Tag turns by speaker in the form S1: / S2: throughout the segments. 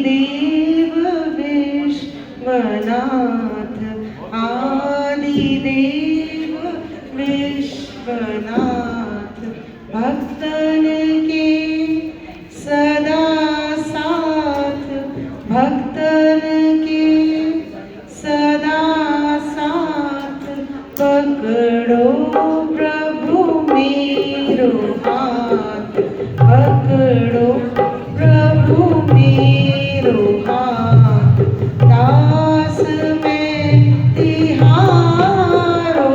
S1: देव विश्वनाथ आदिदेव विश्वनाथ भक्तन के सदा साथ भक्तन के सदा साथ पकड़ो प्रभु मेरो हाथ पकड़ो प्रभु मेरो हाथ दास में तिहारो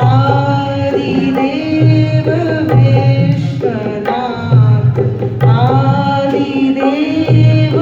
S1: आदिदेव विश्वनाथ आदिदेव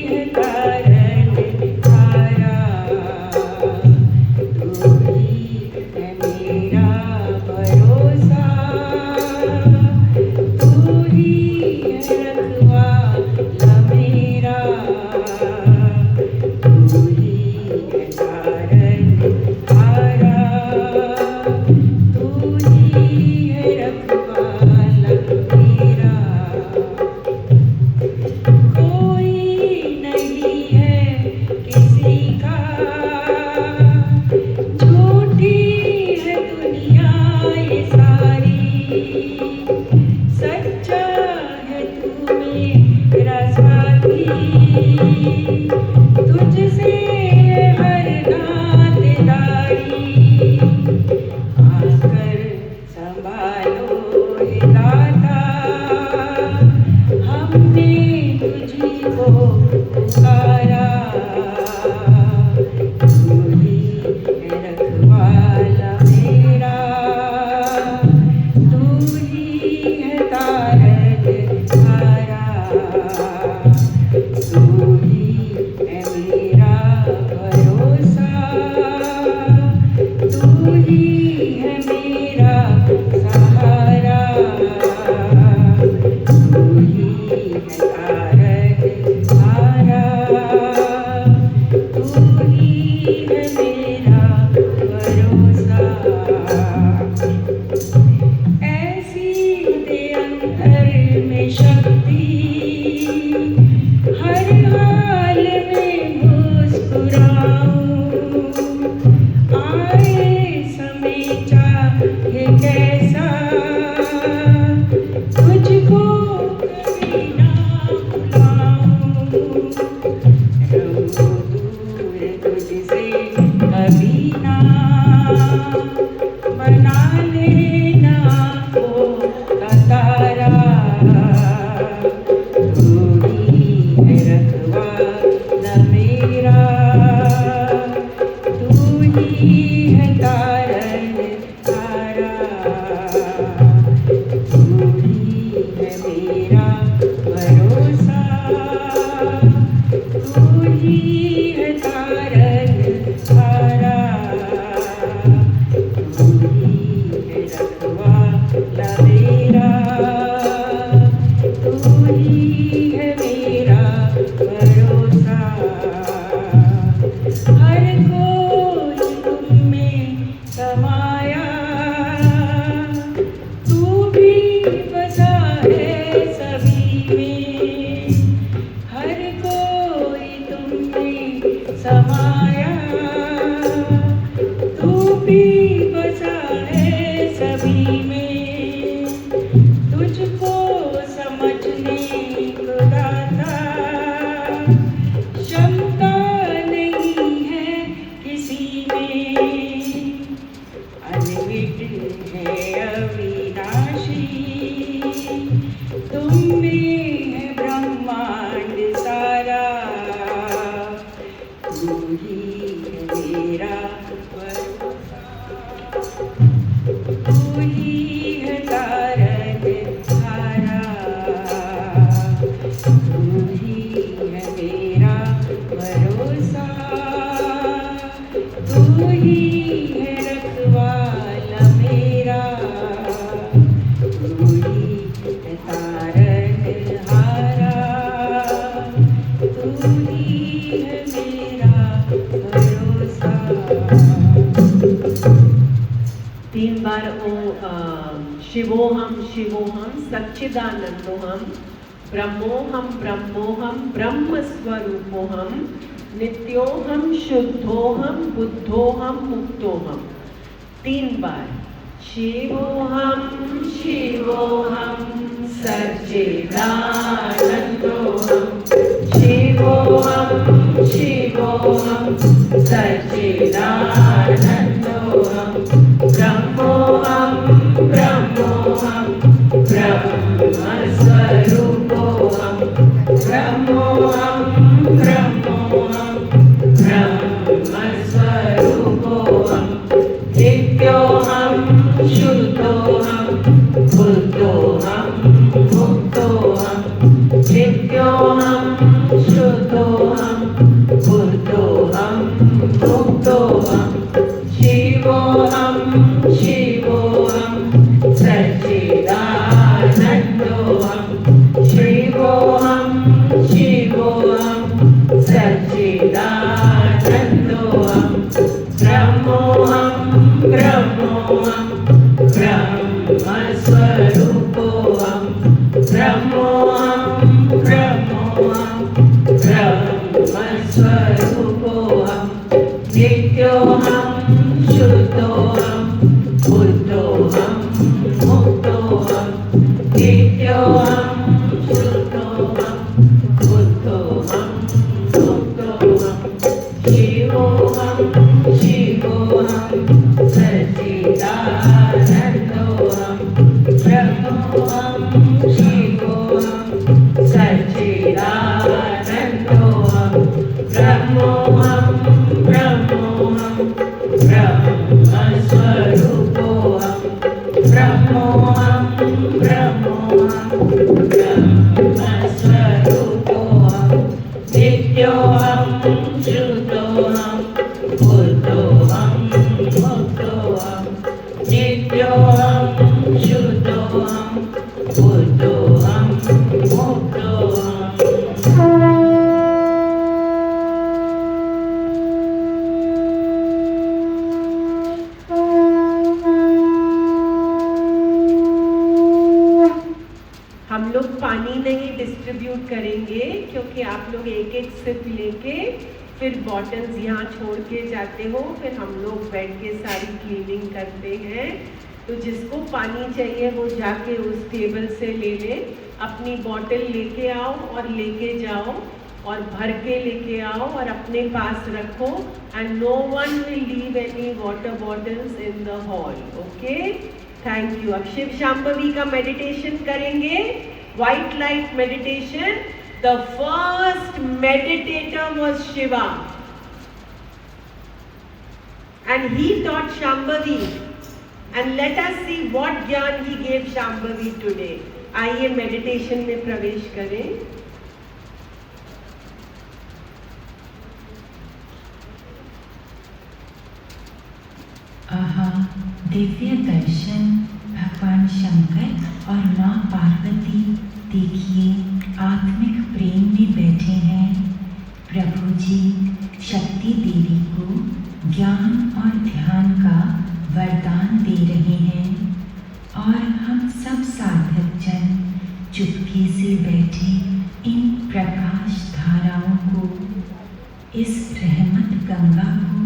S1: है तारन हारा, तू ही है मेरा भरोसा, तू ही है रखवाला मेरा, तू ही है तारन हारा, तू ही है रखवाला मेरा। कोई नहीं है किसी का, झूठी है दुनिया ये सारी, सच्चा है तू मेरा साथी, तुझसे हर नातेदारी, आकर संभालो हे दाता, हमने तुझी को पुकारा, तू ही है रखवाला मेरा, तू ही है तारन हारा, तू ही है मेरा भरोसा, तू ही है मेरा सहारा, तू ही है तारन हारा, तू ही है मेरा भरोसा। ऐसी दे अंतर में शक्ति, हर हाल में मुस्कुराऊं, आए समय चाहे कैसा, तुझको कभी ना भुलाऊं, रहूं दूर तुझसे कभी ना, बना लेना आँखों का तारा, तू ही है रखवाला मेरा, तू ही है तारन हारा, तू ही है मेरा भरोसा, तू ही है तारन हारा, तू ही है रखवाला मेरा, तू ही है मेरा भरोसा। हर कोई तुम में समाया, तू भी बसा है सभी में, हर कोई तुम में समाया, तू भी बसा है सभी में, तुझको समझने को दाता, क्षमता नहीं है किसी में, अनविट है अविनाशी, तुम में है ब्रह्मांड सारा, तू ही है मेरा भरोसा, तू ही है तारन हारा, तू ही है मेरा भरोसा, तू ही है रखवाला मेरा, तू ही है तारन हारा, तू ही है मेरा भरोसा।
S2: 3 बार शिवोहम शिवोहम सच्चिदानंदोहम ब्रह्मोहम ब्रह्मोहम ब्रह्म स्वरूपोहम नित्योहम शुद्धोहम बुद्धोहम मुक्तोहम। 3 बार शिवोहम शिवोहम सच्चिदानंदोहम, शिवोहम शिवोहम सच्चिदानंदोहम, ब्रह्मोहम ब्रह्मोहम ब्रह्मस्वरूपोहम, ब्रह्मोहम ब्रह्मोहम ब्रह्मस्वरूपोहम, नित्योहम शुद्धोहम बुद्धोहम मुक्तोहम, नित्योहम शुद्धोऽहं बुद्धोऽहं मुक्तोऽहं शिवोऽहं शिवोऽहं सच्चिदानन्दोऽहं शिवोऽहं शिवोऽहं सच्चिदानन्दोऽहं ब्रह्मोऽहं ब्रह्मोऽहं ब्रह्मस्वरूपोऽहं ब्रह्मोऽहं ब्रह्मोऽहं ब्रह्मस्वरूपोऽहं नित्योऽहं शुद्धोऽहं बुद्धोऽहं मुक्तोऽहं नित्योऽहं शुद्धोऽहं बुद्धोऽहं मुक्तोऽहं शिवोऽहं शिवोऽहं सच्चिदानन्दोऽहं ब्रह्मोऽहं शिवोऽहं सच्चिदानन्दोऽहं ब्रह्मोऽहं ब्रह्मोऽहं ब्रह्मस्वरूपोऽहं ब्रह्मोऽहं ब्रह्मोऽहं ब्रह्मस्वरूपोऽहं नित्योऽहं शुद्धोऽहं बुद्धोऽहं मुक्तोऽहं नित्योऽहं शुद्धोऽहं बुद्धोऽहं मुक्तोऽहम्।
S3: हम लोग पानी नहीं डिस्ट्रीब्यूट करेंगे क्योंकि आप लोग एक एक सिप लेके फिर बॉटल्स यहाँ छोड़ के जाते हो, फिर हम लोग बैठ के सारी क्लीनिंग करते हैं। तो जिसको पानी चाहिए वो जाके उस टेबल से ले ले, अपनी बॉटल लेके आओ और लेके जाओ और भर के लेके आओ और अपने पास रखो। And no one will leave any water bottles in the hall. Okay, thank you. अब शिव शांभवी का मेडिटेशन करेंगे, white light meditation. The first meditator was Shiva and he taught Shambhavi, and let us see what ज्ञान ही गेव शांभवी टुडे। आइए meditation में प्रवेश करें।
S4: आहा, दिव्य दर्शन भगवान शंकर और माँ पार्वती देखिए आत्मिक प्रेम में बैठे हैं। प्रभु जी शक्ति देवी को ज्ञान और ध्यान का वरदान दे रहे हैं और हम सब साधक जन चुपके से बैठे इन प्रकाश धाराओं को, इस रहमत गंगा को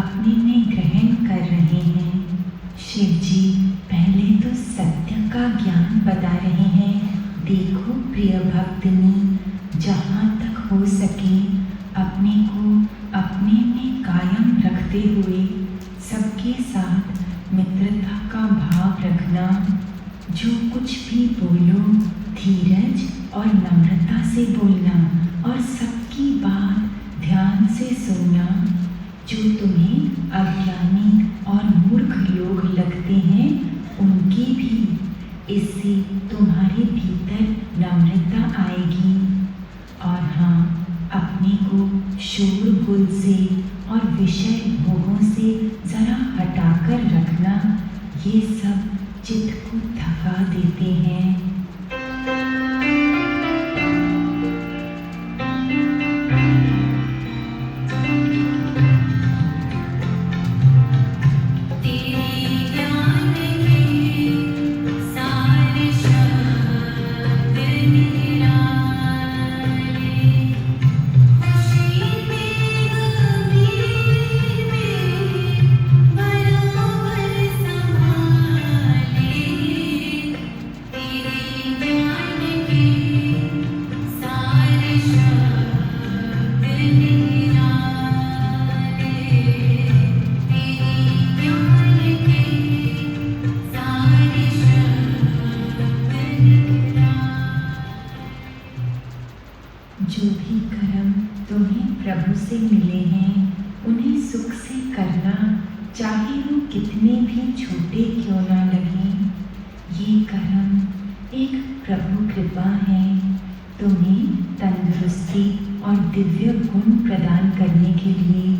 S4: अपने में ग्रहण कर रहे हैं। शिव जी पहले तो सत्य का ज्ञान बता रहे हैं। देखो प्रिय भक्तनी, जहाँ तक हो सके अपने को अपने में कायम रखते हुए सबके साथ मित्रता का भाव रखना। जो कुछ भी बोलो धीरज और नम्रता से बोलना और सबकी बात ध्यान से सुनना। जो तुम्हें अज्ञानी और मूर्ख लोग लगते हैं उनकी भी इससे तुम्हारे भीतर नम्रता आएगी। और हाँ, अपने को शोरगुल से और विषय भोगों से जरा हटाकर रखना। ये सब चित्त को थका देते हैं। जो भी कर्म तुम्हें प्रभु से मिले हैं उन्हें सुख से करना, चाहे वो कितने भी छोटे क्यों ना लगें। ये कर्म एक प्रभु कृपा है, तुम्हें तंदुरुस्ती और दिव्य गुण प्रदान करने के लिए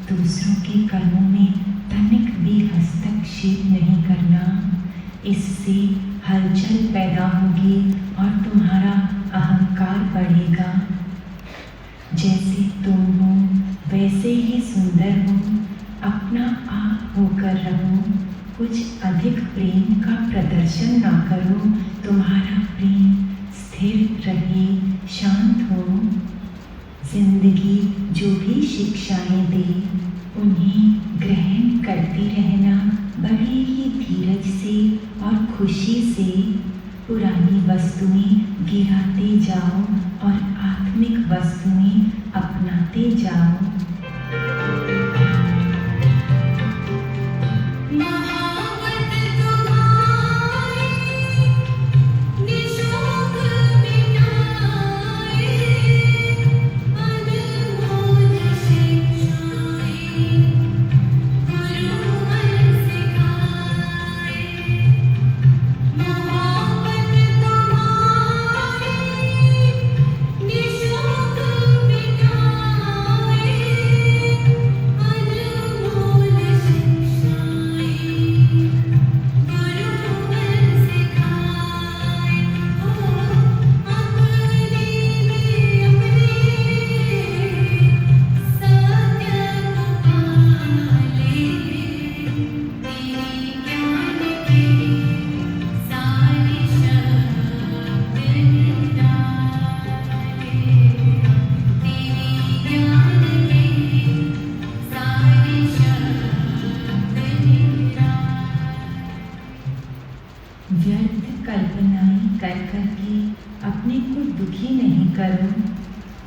S4: दूसरों के कर्मों में तनिक भी हस्तक्षेप नहीं करना। इससे हलचल पैदा होगी और तुम्हारा अहंकार बढ़ेगा। जैसे तुम हो वैसे ही सुंदर हो, अपना आप होकर रहो। कुछ अधिक प्रेम का प्रदर्शन ना करो। तुम्हारा प्रेम स्थिर रहे, शांत हो। जिंदगी जो भी शिक्षाएं दे उन्हें ग्रहण करते रहना। बड़े ही धीरज से और खुशी से पुरानी वस्तुएं गिराते जाओ और आत्मिक वस्तुएं अपनाते जाओ।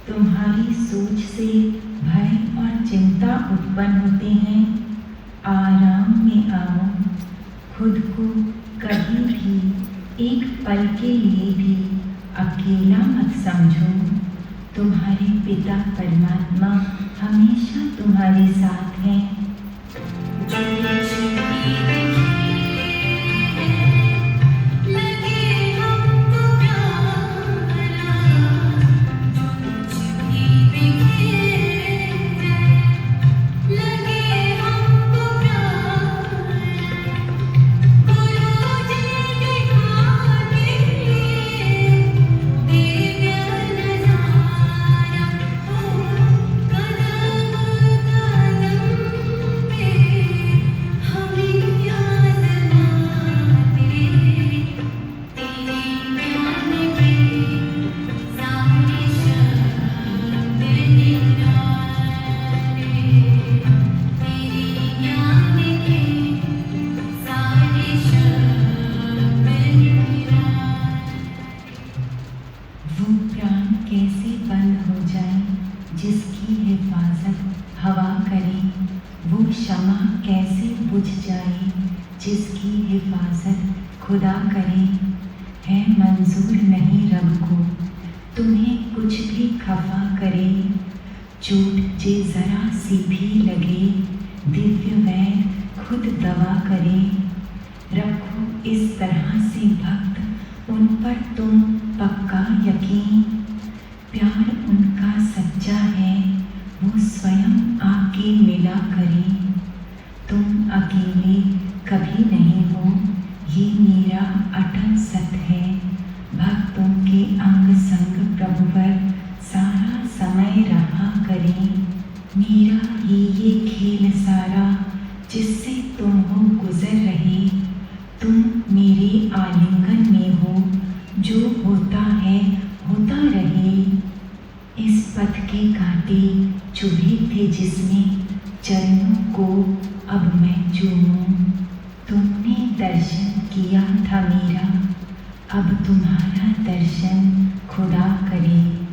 S4: तुम्हारी सोच से भय और चिंता उत्पन्न होते हैं। आराम में आओ। खुद को कभी भी एक पल के लिए भी अकेला मत समझो। तुम्हारे पिता परमात्मा हमेशा तुम्हारे साथ हैं। जिसकी हिफाजत हवा करे, वो शमा कैसे बुझ जाए जिसकी हिफाजत खुदा करे। है मंजूर नहीं रब को तुम्हें कुछ भी खफा करे। चोट जे जरा सी भी लगे, दिव्य वैद खुद दवा करे। रखो इस तरह से भक्त उन पर तुम पक्का यकीन। प्यार उनका सच्चा है, वो स्वयं आके मिला करे। तुम अकेले कभी नहीं हो, ये मेरा अटल सत्य है। भक्तों के अंग संग प्रभु पर सारा समय रहा करें। मेरा ही ये खेल सारा जिससे तुम हो गुजर रहे। तुम मेरे आलिंगन में हो, जो होता है होता रहे। इस पथ के कांटे चुभे थे जिसमें चरणों को अब मैं चूमूं। तुमने दर्शन किया था मेरा, अब तुम्हारा दर्शन खुदा करे।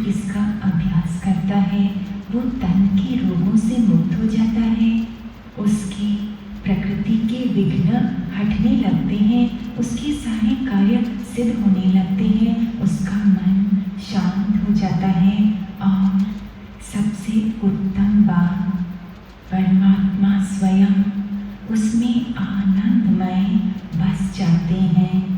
S4: इसका अभ्यास करता है वो तन के रोगों से मुक्त हो जाता है, उसकी प्रकृति के विघ्न हटने लगते हैं, उसके सारे कार्य सिद्ध होने लगते हैं, उसका मन शांत हो जाता है और सबसे उत्तम बात परमात्मा स्वयं उसमें आनंदमय बस जाते हैं।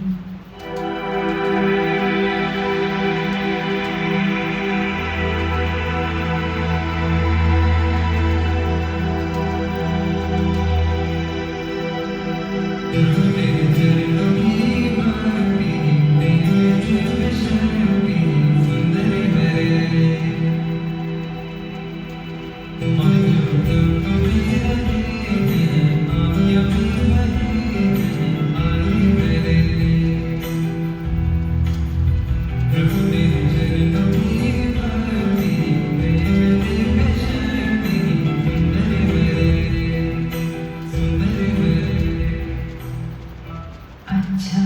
S4: अच्छा,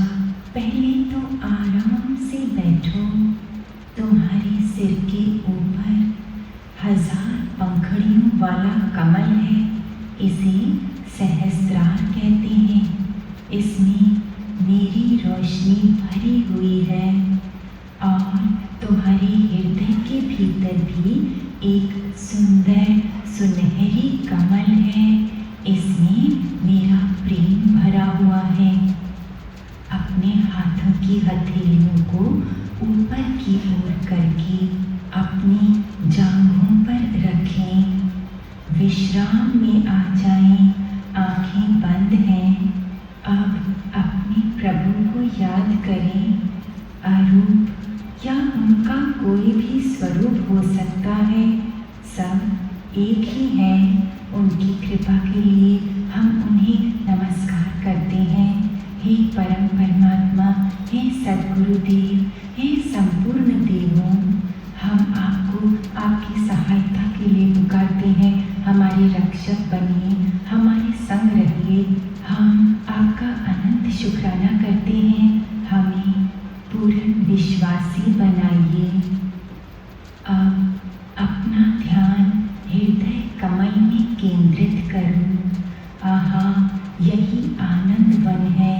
S4: पहले तो आराम से बैठो। तुम्हारे सिर के ऊपर 1000 पंखड़ियों वाला कमल है, इसे सहस्त्रार कहते हैं। इसमें मेरी रोशनी भरी हुई है और तुम्हारे हृदय के भीतर भी एक सुंदर सुनहरी कमल है, इसमें मेरा प्रेम भरा हुआ है। अपने हाथों की हथेलियों को ऊपर की ओर करके अपनी जांघों पर रखें, विश्राम में आ जाएं, आंखें बंद हैं। अब अपने प्रभु को याद करें। अरूप या उनका कोई भी स्वरूप हो सकता है, सब एक ही हैं। उनकी कृपा के लिए हम उन्हें नमस्कार करते हैं। हे परम परमात्मा, हे सद्गुरुदेव, हे संपूर्ण देवों, हम आपको आपकी सहायता के लिए पुकारते हैं। हमारे रक्षक बनिए, हमारे संग रहिए। हम आपका अनंत शुक्राना करते हैं, हमें पूर्ण विश्वासी बनाइए। अब अपना ध्यान हृदय कमल में केंद्रित करो। आहा, यही आनंद वन है।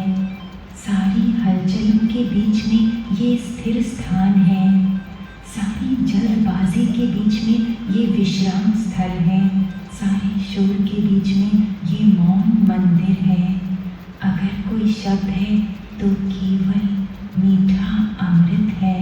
S4: सारी हलचलों के बीच में ये स्थिर स्थान है, सारी जल्दबाजी के बीच में ये विश्राम स्थल है, सारे शोर के बीच में ये मौन मंदिर है। अगर कोई शब्द है तो केवल मीठा अमृत है।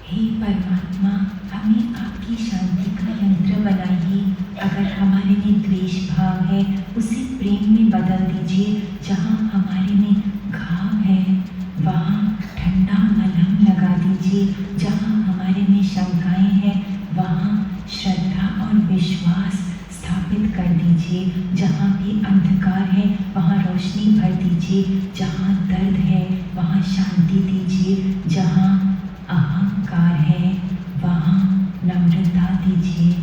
S4: हे परमात्मा, हमें आपकी शांति का यंत्र बनाइए। अगर हमारे में द्वेष भाव है, उसे प्रेम में बदल दीजिए। जहाँ हमारे में घाव है, वहाँ ठंडा मलहम लगा दीजिए। जहाँ हमारे में शंकाएं हैं, वहाँ श्रद्धा और विश्वास स्थापित कर दीजिए। जहाँ भी अंधकार है, वहाँ रोशनी भर दीजिए। जहाँ दर्द है, वहाँ शांति दीजिए। जहाँ अहंकार है, वहाँ नम्रता दीजिए।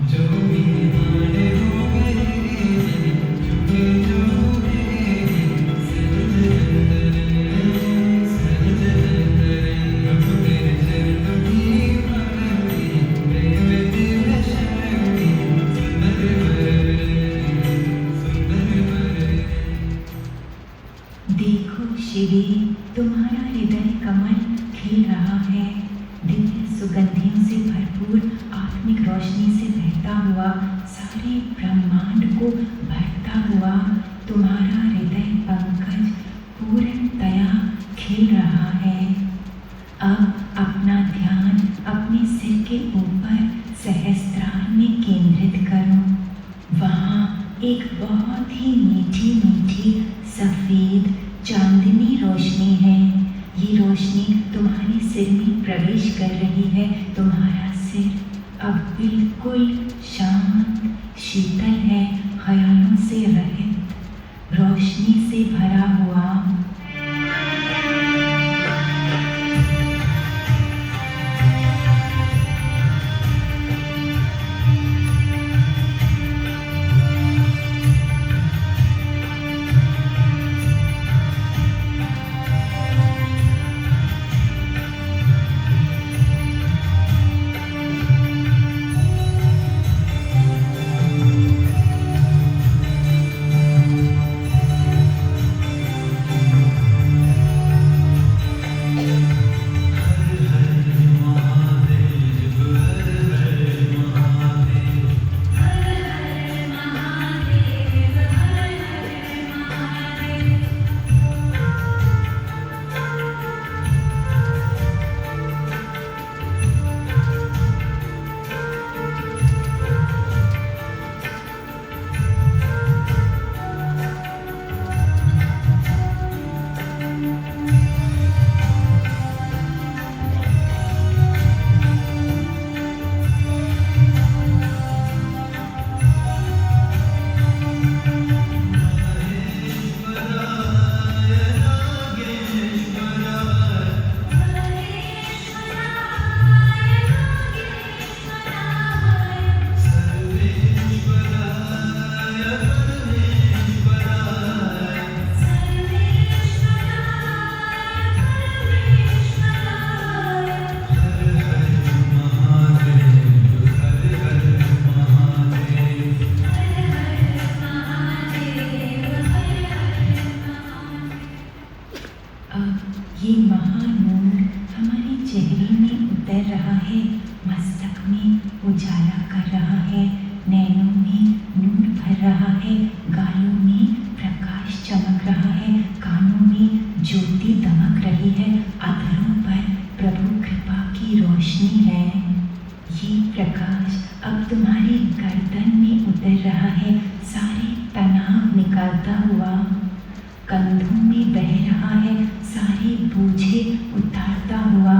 S5: जो
S4: देखो शिवे, तुम्हारा हृदय कमल खिल रहा है। दिव्य सुगंधियों से भरपूर आत्मिक रोशनी से बहता हुआ, सारे ब्रह्मांड को भरता हुआ तुम्हारा हृदय पंकज पूर्णतया खिल रहा है। अब अपना ध्यान अपने सिर के ऊपर सहस्त्रार में केंद्रित करो। वहाँ एक बहुत ही मीठी मीठी सफ़ेद चांदनी रोशनी है। ये रोशनी तुम्हारे सिर में प्रवेश कर रही है। तुम्हारा सिर अब बिल्कुल शांत शीतल है, ख्यालों से रहित, रोशनी से भरा हुआ। ये महानूर हमारे चेहरे में उतर रहा है, मस्तक में उजाला कर रहा है, नैनों में नूर भर रहा है, गालों में प्रकाश चमक रहा है, कानों में ज्योति दमक रही है, अधरों पर प्रभु कृपा की रोशनी है। ये प्रकाश अब तुम्हारी गर्दन में उतर रहा है, सारे तनाव निकालता हुआ, कंधों में बह रहा है, सारे बोझे उतारता हुआ।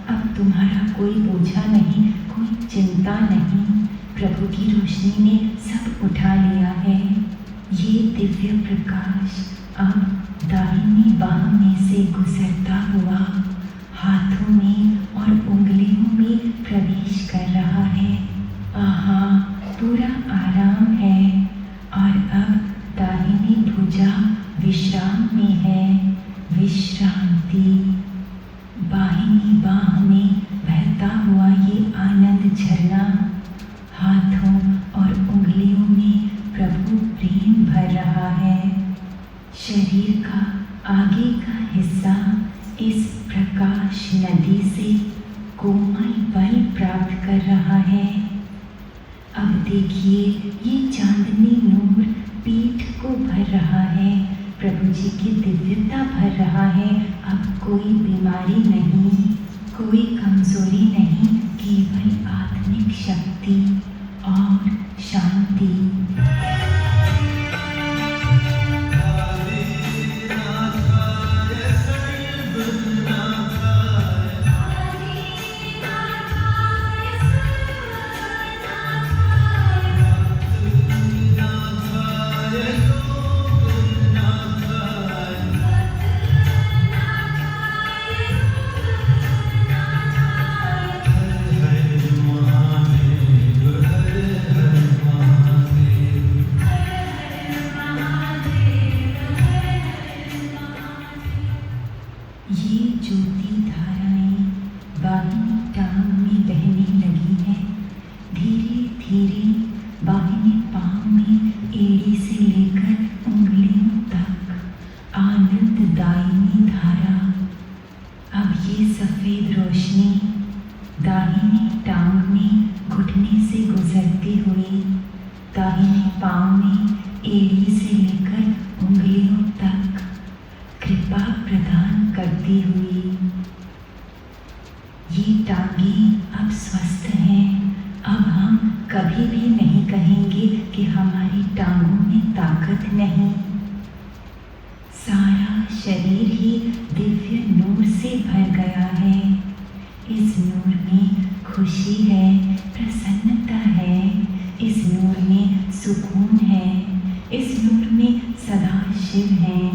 S4: अब तुम्हारा कोई बोझा नहीं, कोई चिंता नहीं, प्रभु की रोशनी ने सब उठा लिया है। ये दिव्य प्रकाश अब दाहिनी बाह में से गुजरता हुआ हाथों में और उंगलियों में प्रवेश कर रहा है। आहा, पूरा आराम है। और अब दाहिनी भुजा विश्राम में है, विश्रांति। बाहिनी बाह में बहता हुआ ये आनंद झरना हाथों और उंगलियों में प्रभु प्रेम भर रहा है। शरीर का आगे का हिस्सा इस प्रकाश नदी से कोमल बल प्राप्त कर रहा है। अब देखिए, ये चांदनी नूर पीठ को भर रहा है, प्रभु जी की दिव्यता भर रहा है। अब कोई बीमारी नहीं, कोई कमजोरी नहीं, केवल आत्मिक शक्ति और शांति। ये ज्योति धाराएं बाहिनी टांग में बहने लगी हैं। धीरे धीरे बाहिनी पाँव में एड़ी से लेकर उंगलियों तक आनंद अनंत दायिनी धारा। अब ये सफ़ेद रोशनी दाहिनी टांग में घुटने से गुजरती हुई दाहिने पाँव में एड़ी से लेकर उंगलियों तक कृपा प्रदान करती हुई। ये टांगें अब स्वस्थ हैं। अब हम कभी भी नहीं कहेंगे कि हमारी टांगों में ताकत नहीं। सारा शरीर ही दिव्य नूर से भर गया है। इस नूर में खुशी है, प्रसन्नता है। इस नूर में सुकून है। इस नूर में सदा शिव हैं।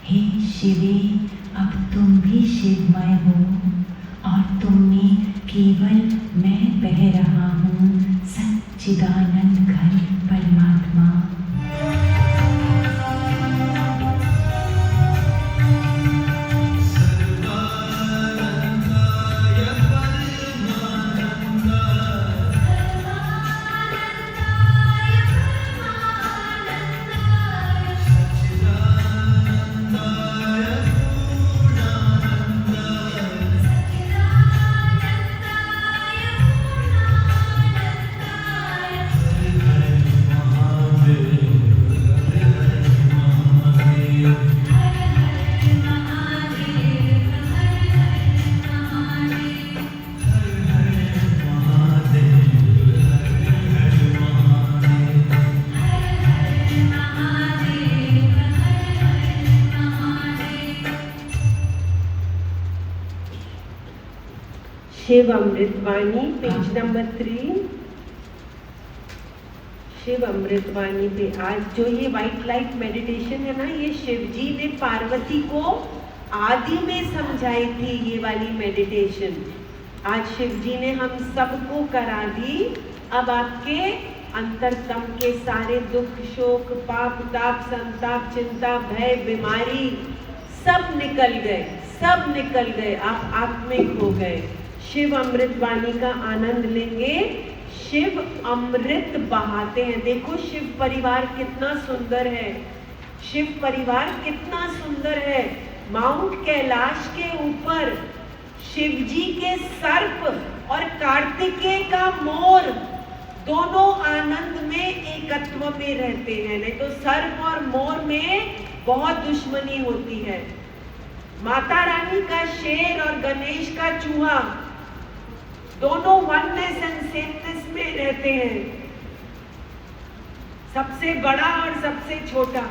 S4: हे शिवे, अब तुम भी शिवमय हो और तुम में केवल मैं बह रहा हूँ, सच्चिदानंद घन परमात्मा।
S3: शिव अमृतवाणी पेज नंबर 3। शिव अमृतवाणी पे आज जो ये व्हाइट लाइट मेडिटेशन है ना, ये शिव जी ने पार्वती को आदि में समझाई थी। ये वाली मेडिटेशन आज शिव जी ने हम सबको करा दी। अब आपके अंतरतम के सारे दुख, शोक, पाप, ताप, संताप, चिंता, भय, बीमारी सब निकल गए, सब निकल गए। आप आत्मिक हो गए। शिव अमृतवाणी का आनंद लेंगे। शिव अमृत बहाते हैं। देखो शिव परिवार कितना सुंदर है। शिव परिवार कितना सुंदर है। माउंट कैलाश के ऊपर शिव जी के सर्प और कार्तिकेय का मोर दोनों आनंद में एकत्व में रहते हैं। नहीं तो सर्प और मोर में बहुत दुश्मनी होती है। माता रानी का शेर और गणेश का चूहा दोनों वननेस एंड सेमनेस में रहते हैं। सबसे बड़ा और सबसे छोटा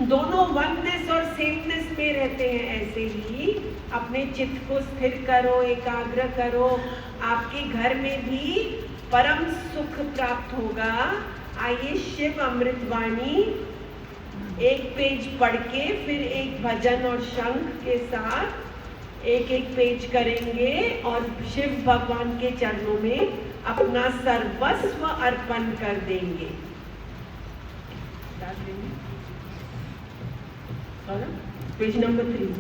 S3: दोनों वननेस और सेमनेस में रहते हैं। ऐसे ही अपने चित्त को स्थिर करो, एकाग्र करो। आपके घर में भी परम सुख प्राप्त होगा। आइए शिव अमृतवाणी एक पेज पढ़ के फिर एक भजन और शंख के साथ एक एक पेज करेंगे और शिव भगवान के चरणों में अपना सर्वस्व अर्पण कर देंगे। Page number 3।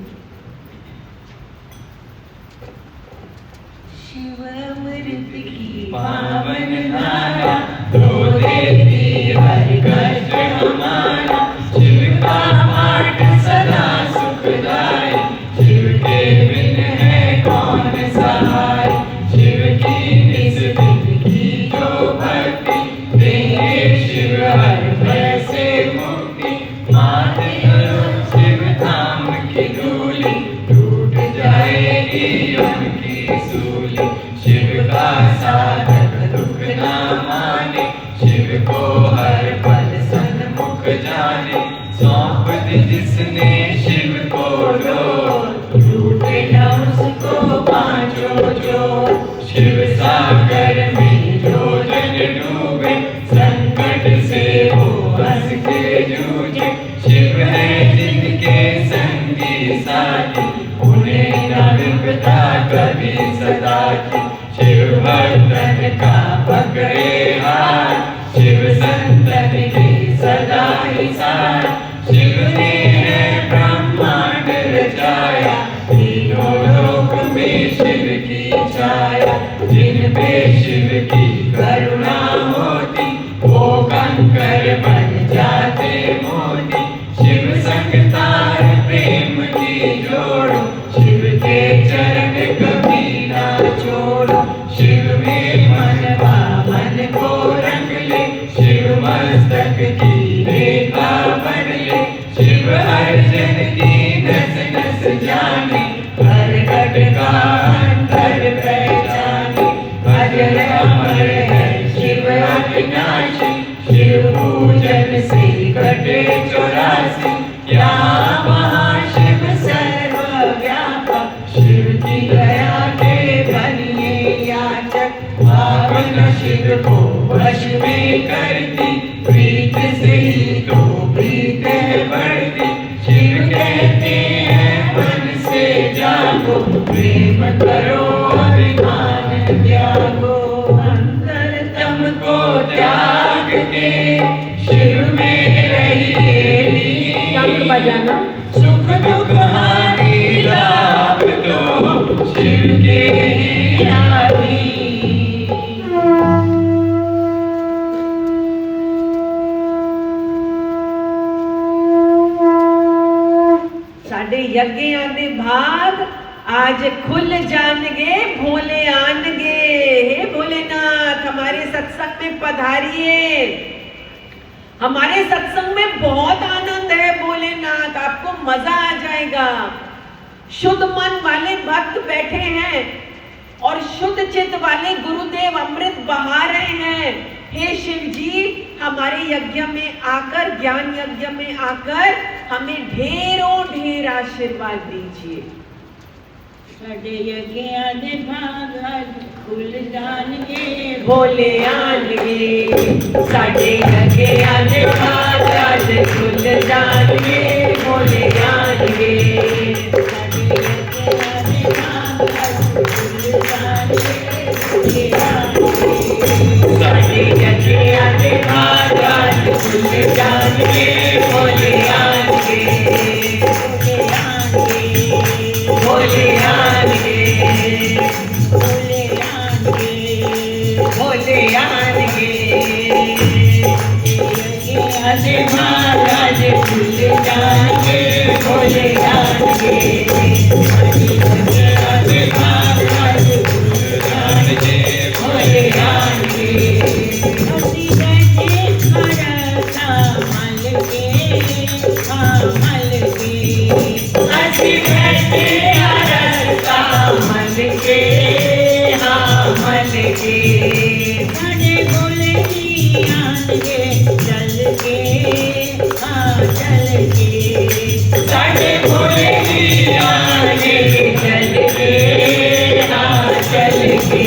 S2: शिव अमृत की पावन धारा, तो देती हर कष्ट हमारा। शिव का पाठ सदा सुखदाई, शिव के बिन है कौन सहाय। शिव की निज दिन की जो भक्ति, देंगे शिव हर भय से मुक्ति। माथे करो शिव धाम की धूली, टूट जाएगी उनकी सूली। शिव का साधक दुख ना माने, शिव को हर पल सन्मुख जाने। सौंप दे जिसने शिव को डोर, टूटे न उसको पांचों जोर। शिव सागर में जो जन डूबे, संकट से वो हंस के जूझे। शिव है जिनके संगी साथी, उन्हें न विपदा कभी सदा की। शिव भक्तन का पकड़े हाथ, शिव संतन की सदा ही साथ। शिव ने है गर्जन की नस नस जाने, हर खटका अंतर पहचाने। अजर अमर है शिव अविनाशी, शिव पूजन से कटे 84। यहाँ वहाँ शिव सर्वव्यापक, शिव की दया के बनिए याचक। भावना शिव को वश में करती, प्रीत से ही तो प्रीत है बढ़ती। शिव कहते हैं मन से जागो, प्रेम करो अभिमान त्यागो। अंतरतम को त्याग के शिव में रहिए लीन।
S3: बजाना
S2: सुख दुख हानि लाभ तो शिव के ही आधीन।
S3: साडे यज्ञां दे भाग आज खुल जाएंगे, भोले आनगे। हे भोलेनाथ, हमारे सत्संग में पधारिए। हमारे सत्संग में बहुत आनंद है भोलेनाथ, आपको मजा आ जाएगा। शुद्ध मन वाले भक्त बैठे हैं और शुद्ध चित्त वाले गुरुदेव अमृत बहा रहे हैं। हे शिव जी, हमारे यज्ञ में आकर, ज्ञान यज्ञ में आकर हमें ढेरों ढेर आशीर्वाद दीजिए।
S5: साडे यज्ञां दे भाग आज खुल जाणगे,
S3: भोले आनगे। साडे यज्ञां दे भाग आज खुल जाणगे, भोले आनगे।
S5: साडे यज्ञां दे भाग आज खुल जाणगे, भोले आनगे।
S3: भोले आनगे, भोले आनगे।
S5: यज्ञां दे भाग आज खुल जाणगे, भोले आनगे। यज्ञां दे भाग आज खुल जाणगे, भोले आनगे। हसी बैठे हरता मल के, मल के। हसी बैठे हरता मल के, मल के। साडे भोले जी आनगे चल के, चल के। साडे भोले जी आनगे चल के, चल के।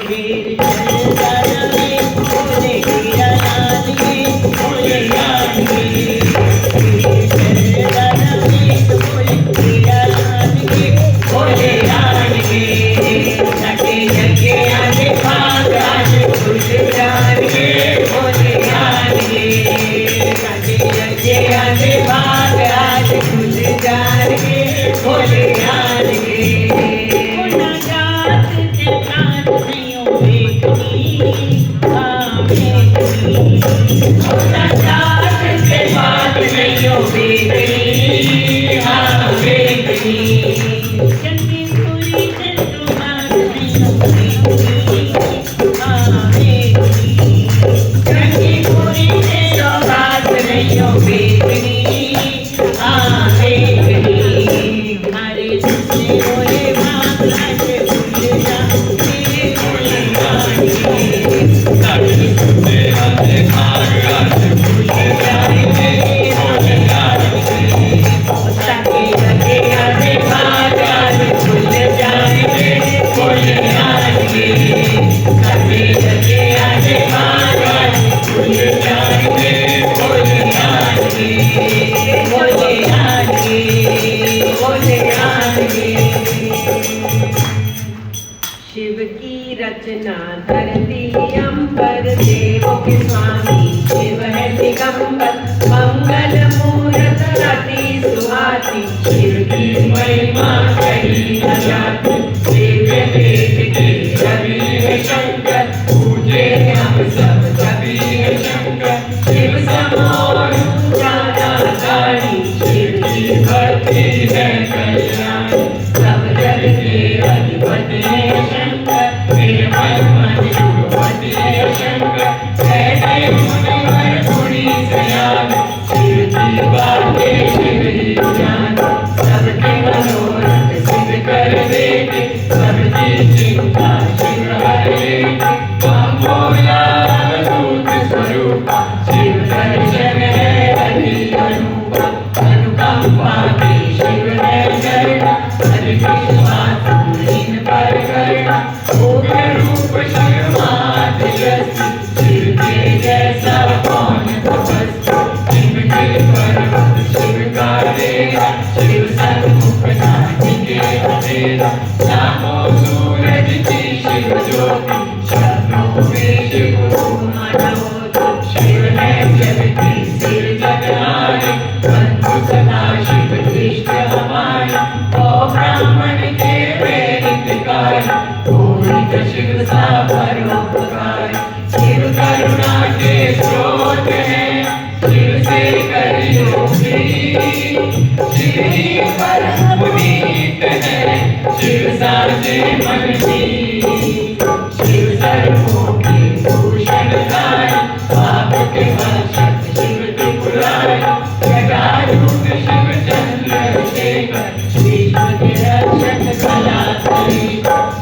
S5: वीर चलता रहे भोले गिरा आनगे, भोले आनगे। वीर चलता रहे भोले गिरा आनगे, भोले आनगे। साडे यज्ञां दे भाग आज खुल जाणगे, भोले आनगे। साडे यज्ञां दे भाग आज खुल जाणगे, भोले आनगे। ना जात ते प्राण नहीं बेकनी, बेकनी। ना जात ते बात नहीं बेकनी, बेकनी। चंदी पूरी ते तो बात नहीं बेकनी, बेकनी। चंदी पूरी ते तो बात नहीं बेकनी, बेकनी। हमारे दूसरे भोले भाग आज खुल जाणगे, भोले आनगे। साडे यज्ञां दे भाग आज खुल जाणगे, भोले आनगे। साडे यज्ञां दे भाग आज खुल जाणगे, भोले आनगे। साडे यज्ञां दे भाग आज खुल जाणगे, भोले आनगे, भोले आनगे, भोले आनगे।
S3: शिव की रचना धरती अंबर, देवों के स्वामी शिव है दिगंबर। मंगल मूरत अति सुहाती, शिव की महिमा कही न जाती। दिव्य देव के कवि है शंकर, पूजे हम सब कवि है शंकर। शिव समोर जाना गाड़ी, शिव की भक्ति है कल्याणी। सब जग के अधिपति है शंकर, निर्मल मन शुभपति है शंकर। कहते मुनिवर गुणी सयान, शिव की बातें शिव
S5: पाके शिव है करना, हर विश्वास इन पर करना। उग्र रूप शिव माध्यस्ति, शिव के जैसा कौन तपस्वी। इनके पर्वत शिव का डेरा, शिव सन्मुख नाटिके अंधेरा। शामो सूरज की शिव ज्योति, शब्दों में शिव मनोरथ। शिव है जग की सिरजनहारे, बंधु सदा शिव इष्ट हमारे। ओ ब्राह्मण के प्रेरितकारी, कोई शिव सा परोपकारी। शिव करुणा के स्रोत है, शिव से करियो प्रीत। शिव ही परम पुनीत है, शिव साजे मन मीत। शिव सर्वों की भूषण धारी, पाप के भक्षक शिव त्रिपुरारी। जटाजूट शिव चंद्रशेखर, विश्व के रक्षक कलाधरी।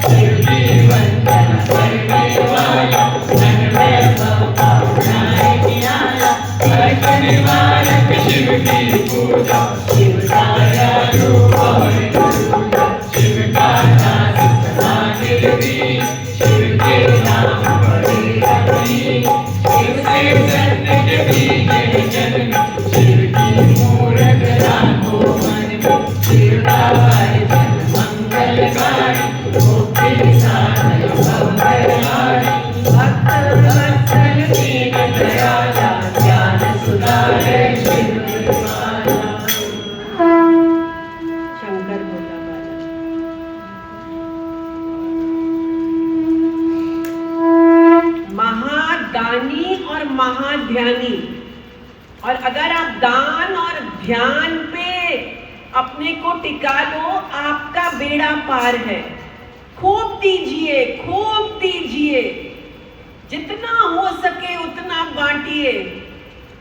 S5: शिव की वंदना करने वाला, धन वैभव पावनाए निराला। कष्ट निवारक शिव की पूजा, शिव सारा रूप और दूजा। शिव का नाम समानिर्भीक, शिव के नाम बड़े अमीर। शिव से सत्य के बीज है जन्म, शिव की मूरत राखो मन में। शिव का भजन मंगलकारी, मुक्ति साधन भवभयहारी। भक्त वत्सल दीन दयाला, ज्ञान सुधारे शिव कृपाला।
S3: शंकर भोला बाला। महादानी और महाध्यानी, और अगर आप दान और ध्यान पे अपने को टिका लो, आपका बेड़ा पार है। खूब दीजिए, खूब दीजिए, जितना हो सके उतना बांटिए।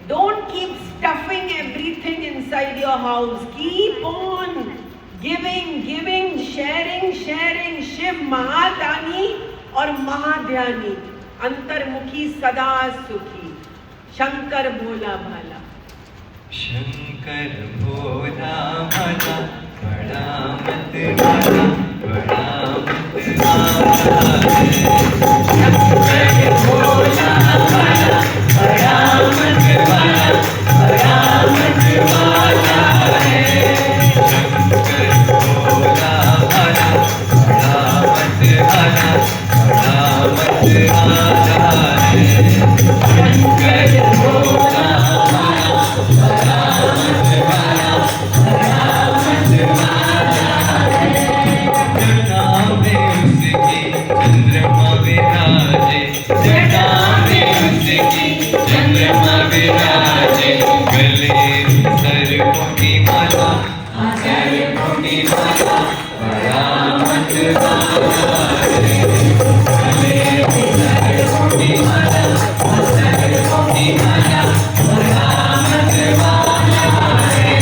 S3: Don't keep stuffing everything inside your house, keep on giving giving, sharing sharing. Shiv महादानी और महाध्यानी, अंतर्मुखी सदा सुखी। शंकर भोला भाला।
S2: शंकर भोला भाला, बड़ा मत वाला, बड़ा मत वाला है। शंकर भोला भाला, बड़ा मत वाला, बड़ा मत वाला है। शंकर भोला भाला, बड़ा मत वाला, बड़ा मत वाला है। शंकर भोला भाला, बड़ा मत वाला, बड़ा मत वाला है। जटा में उसकी चंद्रमा विराजे, जटा में उसकी चंद्रमा विराजे। गले सर्पों की माला, सर्पों की माला, बड़ा मत वाला है। गले सर्पों की माला, सर्पों की माला, बड़ा मत वाला है।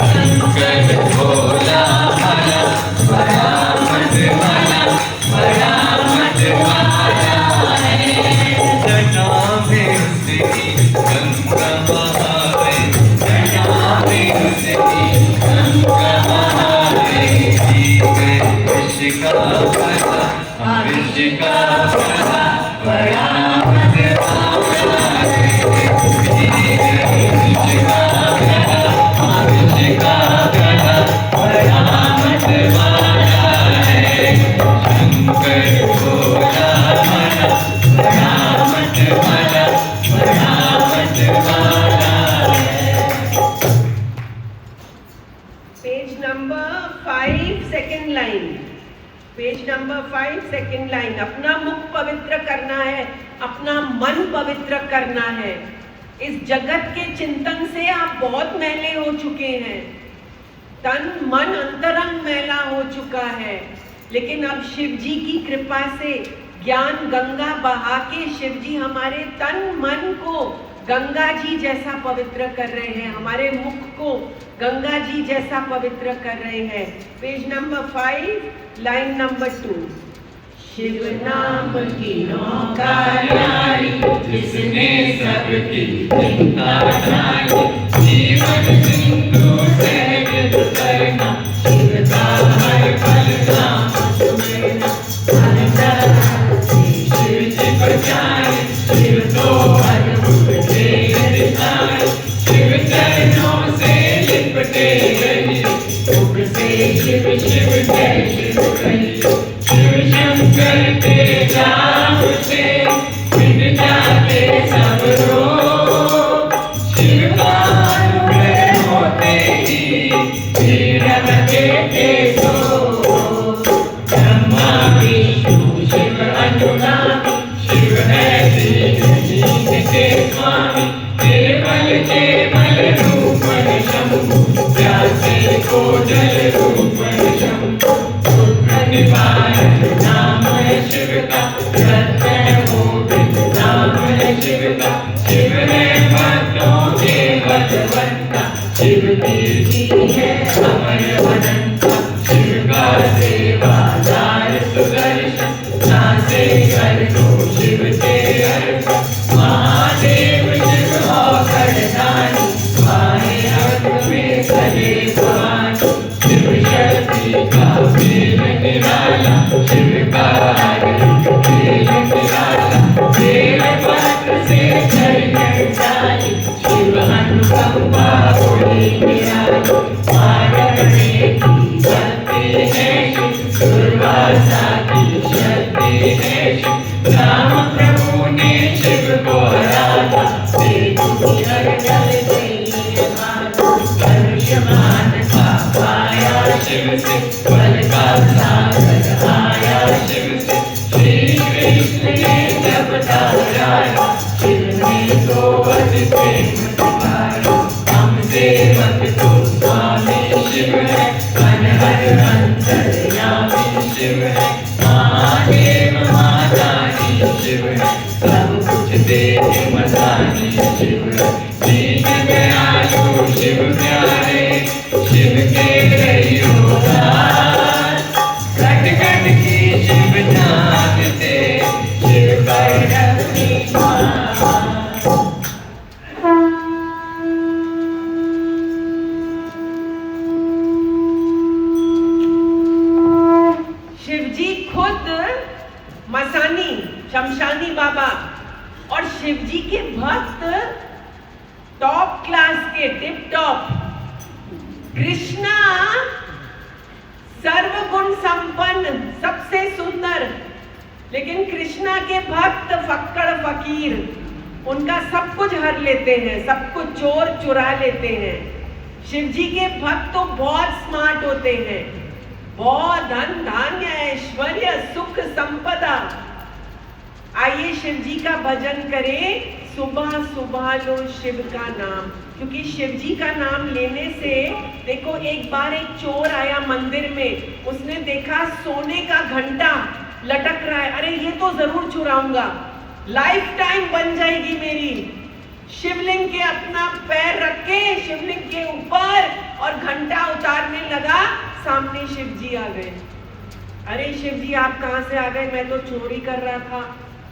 S2: शंकर भोला भाला, बड़ा मत वाला, बड़ा मत वाला है। जटा में उसकी गंगा बहावे, जटा में उसकी गंगा बहावे। विष का भला, विष का भला, बड़ा मत वाला है। विष का भला, विष का भला, बड़ा मत वाला है। शंकर भोला भाला, बड़ा मत वाला, बड़ा मत वाला है।
S3: Page number 5 second line, page number 5 second line. अपना मुख पवित्र करना है, अपना मन पवित्र करना है। इस जगत के चिंतन से आप बहुत मैले हो चुके हैं, तन मन अंतरंग मैला हो चुका है। लेकिन अब शिव जी की कृपा से ज्ञान गंगा बहा के शिव जी हमारे तन मन को गंगा जी जैसा पवित्र कर रहे हैं, हमारे मुख को गंगा जी जैसा पवित्र कर रहे हैं। Page number 5 line number 2। Shiv नाम की नौका न्यारी,
S2: जिसने सबकी चिंता जानी। जीवन सिंधु सहज करना, शिव का हर पल नाम सुनना। हर तरह से शिव जी बचाए, शिव तो अद्भुत खेल दिखाए। शिव चरणों से लिपटे गए, मुख से शिव शिव जय शिव कहिए। शिव शंकर के नाम से मिट जाते सब रोग। शिव का अनुग्रह होते ही नीरव देते सो। ब्रह्मा विष्णु शिव अनुगामी, शिव है दीन के स्वामी। केवल केवल रूपन शंभु, प्यासे को जल रूपन शंभु। दुख निवारण नाम है शिव का, रत्न मोहित नाम है शिव का। शिव है भक्तों के बलवंता, शिव की है अमर अनंता। शिव का सेवादार सुदर्शन, नासे कर दो शिव के अर्पण। महादेव शिव औषधदानी, माहे अंग में सजे भवानी। शिव शक्ति का मेल निराला, शिव का खेल निराला। बेल पत्र से चरण डाली, शिव अनुकंपा होली निराली। मारने की शक्ति है शिव, दुर्वासा की शक्ति है शिव। राम प्रभु ने शिव को हरा था, देखो हर जल से आयुष्मान का पाया शिव से। बल का सागर आया शिव से, श्री कृष्ण ने जब ताराया। शिव ने तो अति प्रेम दिखाया, हमसे मत तो स्वामी शिव है। अनहद अंतर्यामी शिव है, महादेव महादानी शिव है। सब कुछ देख मदानी शिव है। दीन दयालु शिव प्यारे, शिव के रहियो दास। घट घट की शिव जानते, शिव पर रखी मान।
S3: शिवजी खुद मसानी शमशानी बाबा और शिवजी के भक्त टॉप क्लास के टिप टॉप। कृष्णा सर्वगुण संपन्न, सबसे सुंदर, लेकिन कृष्णा के भक्त फक्कड़ फकीर, उनका सब कुछ हर लेते हैं, सब कुछ चोर चुरा लेते हैं। शिवजी के भक्त तो बहुत स्मार्ट होते हैं, बहुत धन धान्य ऐश्वर्य सुख संपदा। आइए शिव जी का भजन करें, सुबह सुबह लो शिव का नाम, क्योंकि शिव जी का नाम लेने से, देखो एक बार एक चोर आया मंदिर में, उसने देखा सोने का घंटा लटक रहा है, अरे ये तो जरूर चुराऊंगा, लाइफ टाइम बन जाएगी मेरी। शिवलिंग के अपना पैर रख के शिवलिंग के ऊपर और घंटा उतारने लगा, सामने शिव जी आ गए। अरे शिव जी आप कहाँ से आ गए, मैं तो चोरी कर रहा था।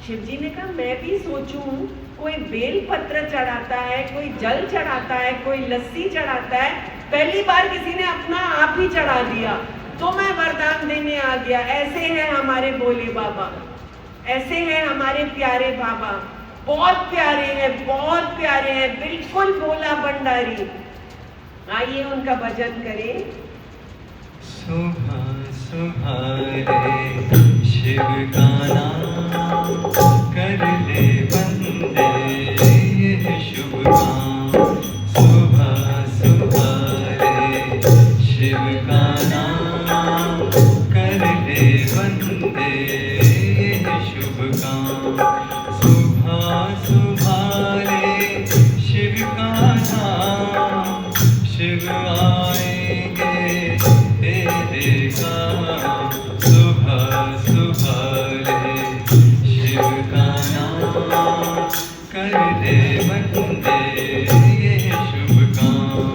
S3: शिव जी ने कहा मैं भी सोचूं, कोई बेल पत्र चढ़ाता है, कोई जल चढ़ाता है, कोई लस्सी चढ़ाता है, पहली बार किसी ने अपना आप ही चढ़ा दिया, तो मैं वरदान देने आ गया। ऐसे हैं हमारे भोले बाबा, ऐसे हैं हमारे प्यारे बाबा, बहुत प्यारे हैं, बहुत प्यारे हैं, बिल्कुल भोला भंडारी। आइए उनका भजन करें।
S2: सुबह सुबह रे शिव का नाम, कर ले बंदे ये शुभ काम। सुबह सुबह रे शिव का नाम, कर ले बंदे ये शुभ काम। सुबह सुबह रे शिव का नाम, शिव आएंगे तेरे काम। सुबह सुबह रे शिव का नाम, कर दे बंदे ये शुभ काम।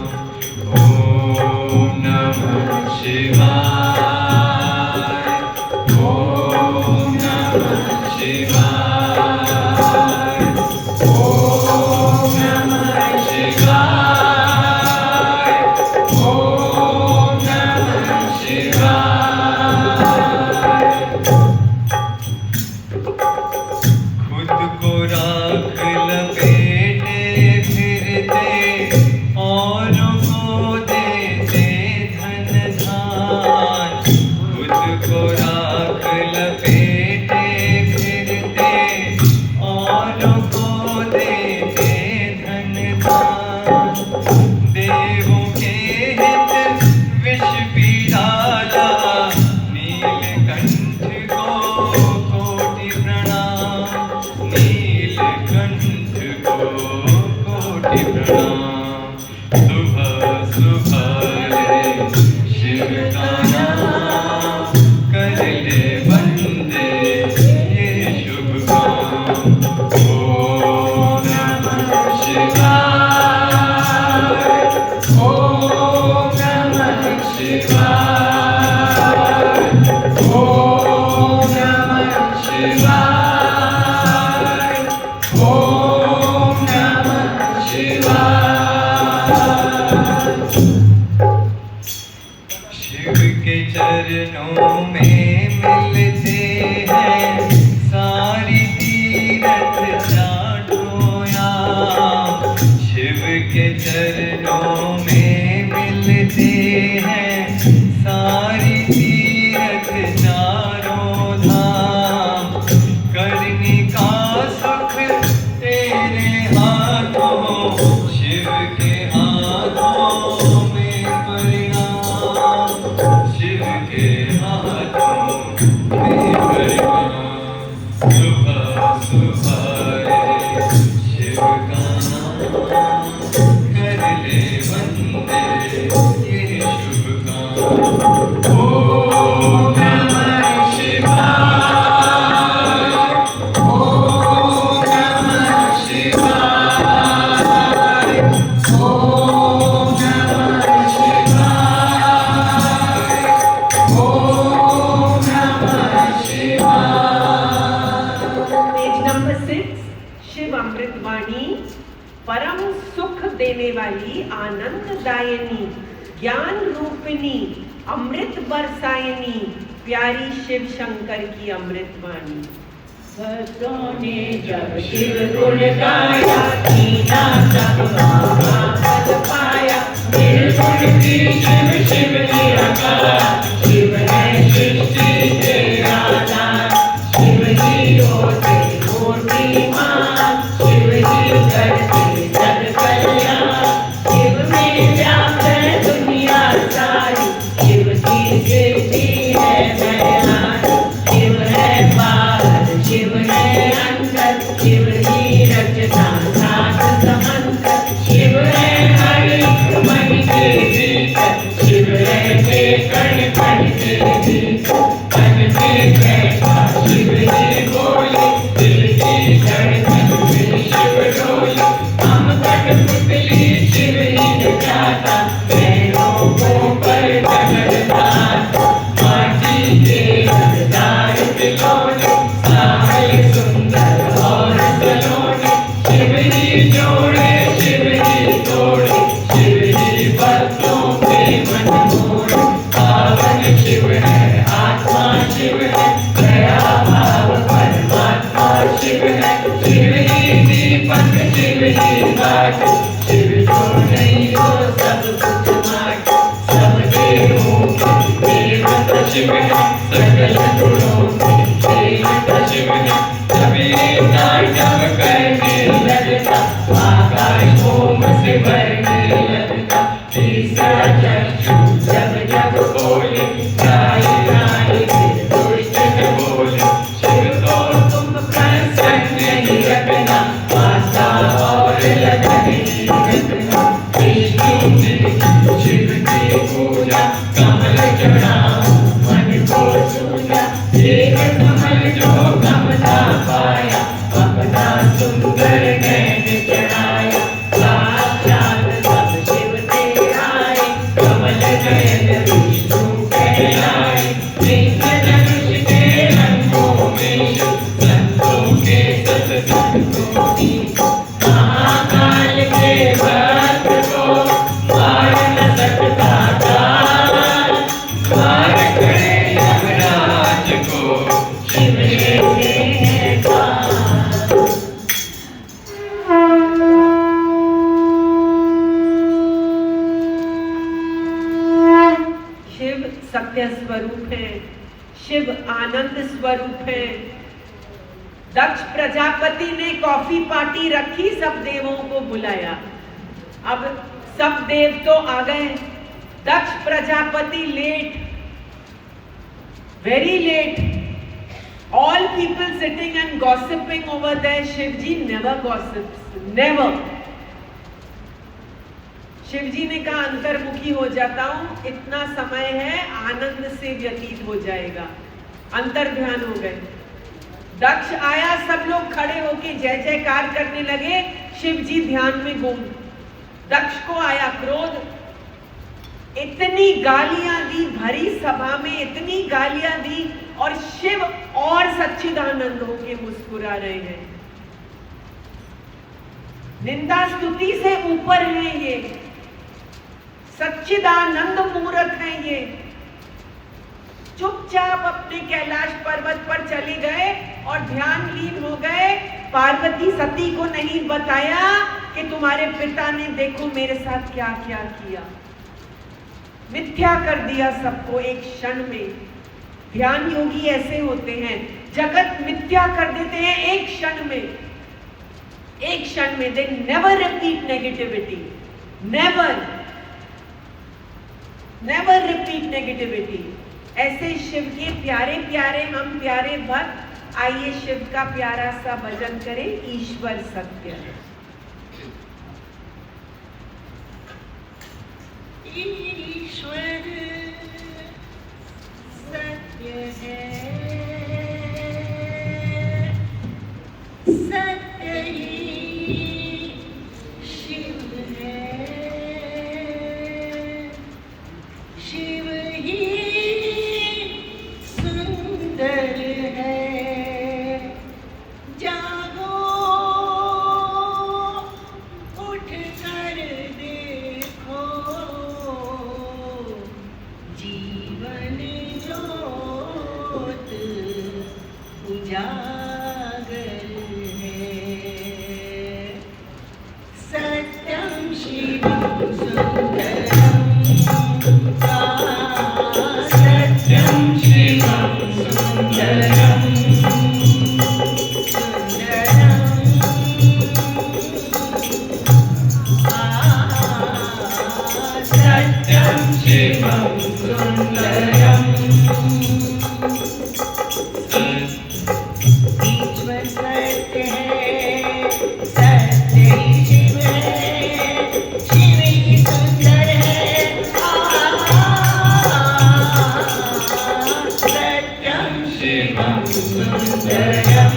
S2: ओम नमः शिवाय, ओम नमः शिवाय, ओम नमः शिवाय। चरणों में मिलते हैं सारी तीरथ चाटो याम। शिव के चरणों में मिलते हैं सारी तीरथ चारों धाम। करने का सुख तेरे हाथों, शिव के हाथों में परिणाम। शिव के हाथों में परिणाम। सुबह सुबह शिव का नाम कर ले वंदे ये शुभ काम। ओम नमः शिवाय। ओम नमः शिवाय। ओम नमः शिवाय। ओम नमः शिवाय।
S3: पेज नंबर 6, शिव अमृतवाणी परम सुख देने वाली, आनंददायिनी, ज्ञान रूपिणी, अमृत बरसायनी, प्यारी शिव शंकर की अमृतवाणी।
S5: भक्तों ने जब शिव गुण गाया, कीना सब महाफल पाया। निर्गुण भी शिव शिव निराकार, शिव है सृष्टि के आधार। शिव ही होते मूर्तिमान, शिव ही करते जग कल्याण। शिव में व्याप्त है दुनिया सारी, शिव की सृष्टि है बयान। शिव है बाहर, शिव है अंदर, शिव ही रचना सात समंदर। शिव है हर एक मन के भीतर, शिव रहते कण कण के भीतर। तन में बैठा शिव ही बोले, दिल की धड़कन में शिव डोले। हम कठपुतली शिव ही नचाता, पैरों को पर पकड़ता। माटी के रंगदार खिलौने, सावले सुंदर और सलोने। शिव ही जोड़े, शिव ही तोड़े, शिव ही भक्तों पे मन मोड़े। पावन शिव है, आत्मा शिव है, दया भाव परमात्मा शिव है। शिव ही दीपक, शिव ही बाट, शिव जो नहीं हो सब कुछ माट। सब देवों के देवता शिव है, सकल गुणों के देवता शिव है। तभी नाटक करने लगता, आकाश ओम से भरने लगता। तीसरा चक्षु जब जब बोले, राय राय फिर दुष्ट न बोले। शिव तो तुम प्रसन्न ही रखना, आशा और लगन ही रखना। विष्णु जी शिव की पूजा, कमल चढ़ाओ मन को सूझा। एक कमल जो कमला पाया, अपना सुंदर नैन चढ़ाया। साक्षात सब शिव ते आए, कमल नयन विष्णु कहलाए। लिंग धनुष के रंगों में शिव, संतों के सत्संगों में। महाकाल के भक्त को मार न सकता काल, मार करे यमराज को शिव लेते हैं काल।
S3: शिव सत्य स्वरूप है, शिव आनंद स्वरूप है। दक्ष प्रजापति ने कॉफी पार्टी रखी, सब देवों को बुलाया। अब सब देव तो आ गए, Daksh Prajapati late, very late. All people sitting and gossiping over there. Shivji never gossips, never. Shivji ने कहा अंतर्मुखी हो जाता हूं, इतना समय है, आनंद से व्यतीत हो जाएगा। अंतर ध्यान हो गए। दक्ष आया, सब लोग खड़े होके जय जयकार करने लगे। शिवजी ध्यान में गुम। दक्ष को आया क्रोध, इतनी गालियां दी, भरी सभा में इतनी गालियां दी, और शिव और सच्चिदानंद होके मुस्कुरा रहे हैं। निंदा स्तुति से ऊपर है ये, सच्चिदानंद मूर्त है ये। चुपचाप अपने कैलाश पर्वत पर चले गए और ध्यान लीन हो गए। पार्वती सती को नहीं बताया कि तुम्हारे पिता ने देखो मेरे साथ क्या क्या किया। मिथ्या कर दिया सबको एक क्षण में। ध्यान योगी ऐसे होते हैं, जगत मिथ्या कर देते हैं एक क्षण में। एक क्षण में they never repeat negativity, never repeat negativity. ऐसे शिव के प्यारे प्यारे हम प्यारे भक्त, आइए शिव का प्यारा सा भजन करें, ईश्वर सत्य है।
S5: ईश्वर सत्य है, सत्य ही शिव है, शिव ही सुंदर है। जागो उठ कर देखो, जीवन ज्योत उजागर है। सत्यम शिवम सुंदरम, सत्यम शिवम सुंदरम, सत्यम शिवम सुंदरम। ईश्वर सत्य है, सत्य ही शिव है, शिव ही सुंदर है। सत्यम शिवम सुंदरम,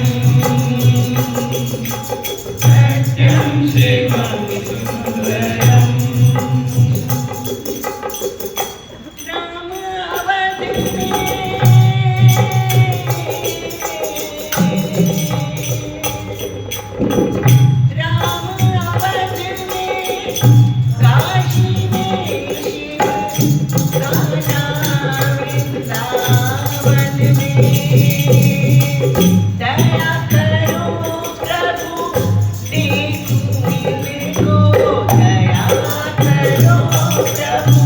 S5: सत्यम शिवम सुंदरम। राम अवध में, राम अवध में, काशी में शिव, कान्हा वृंदावन में। दया करो प्रभु देखो इनको, दया करो प्रभु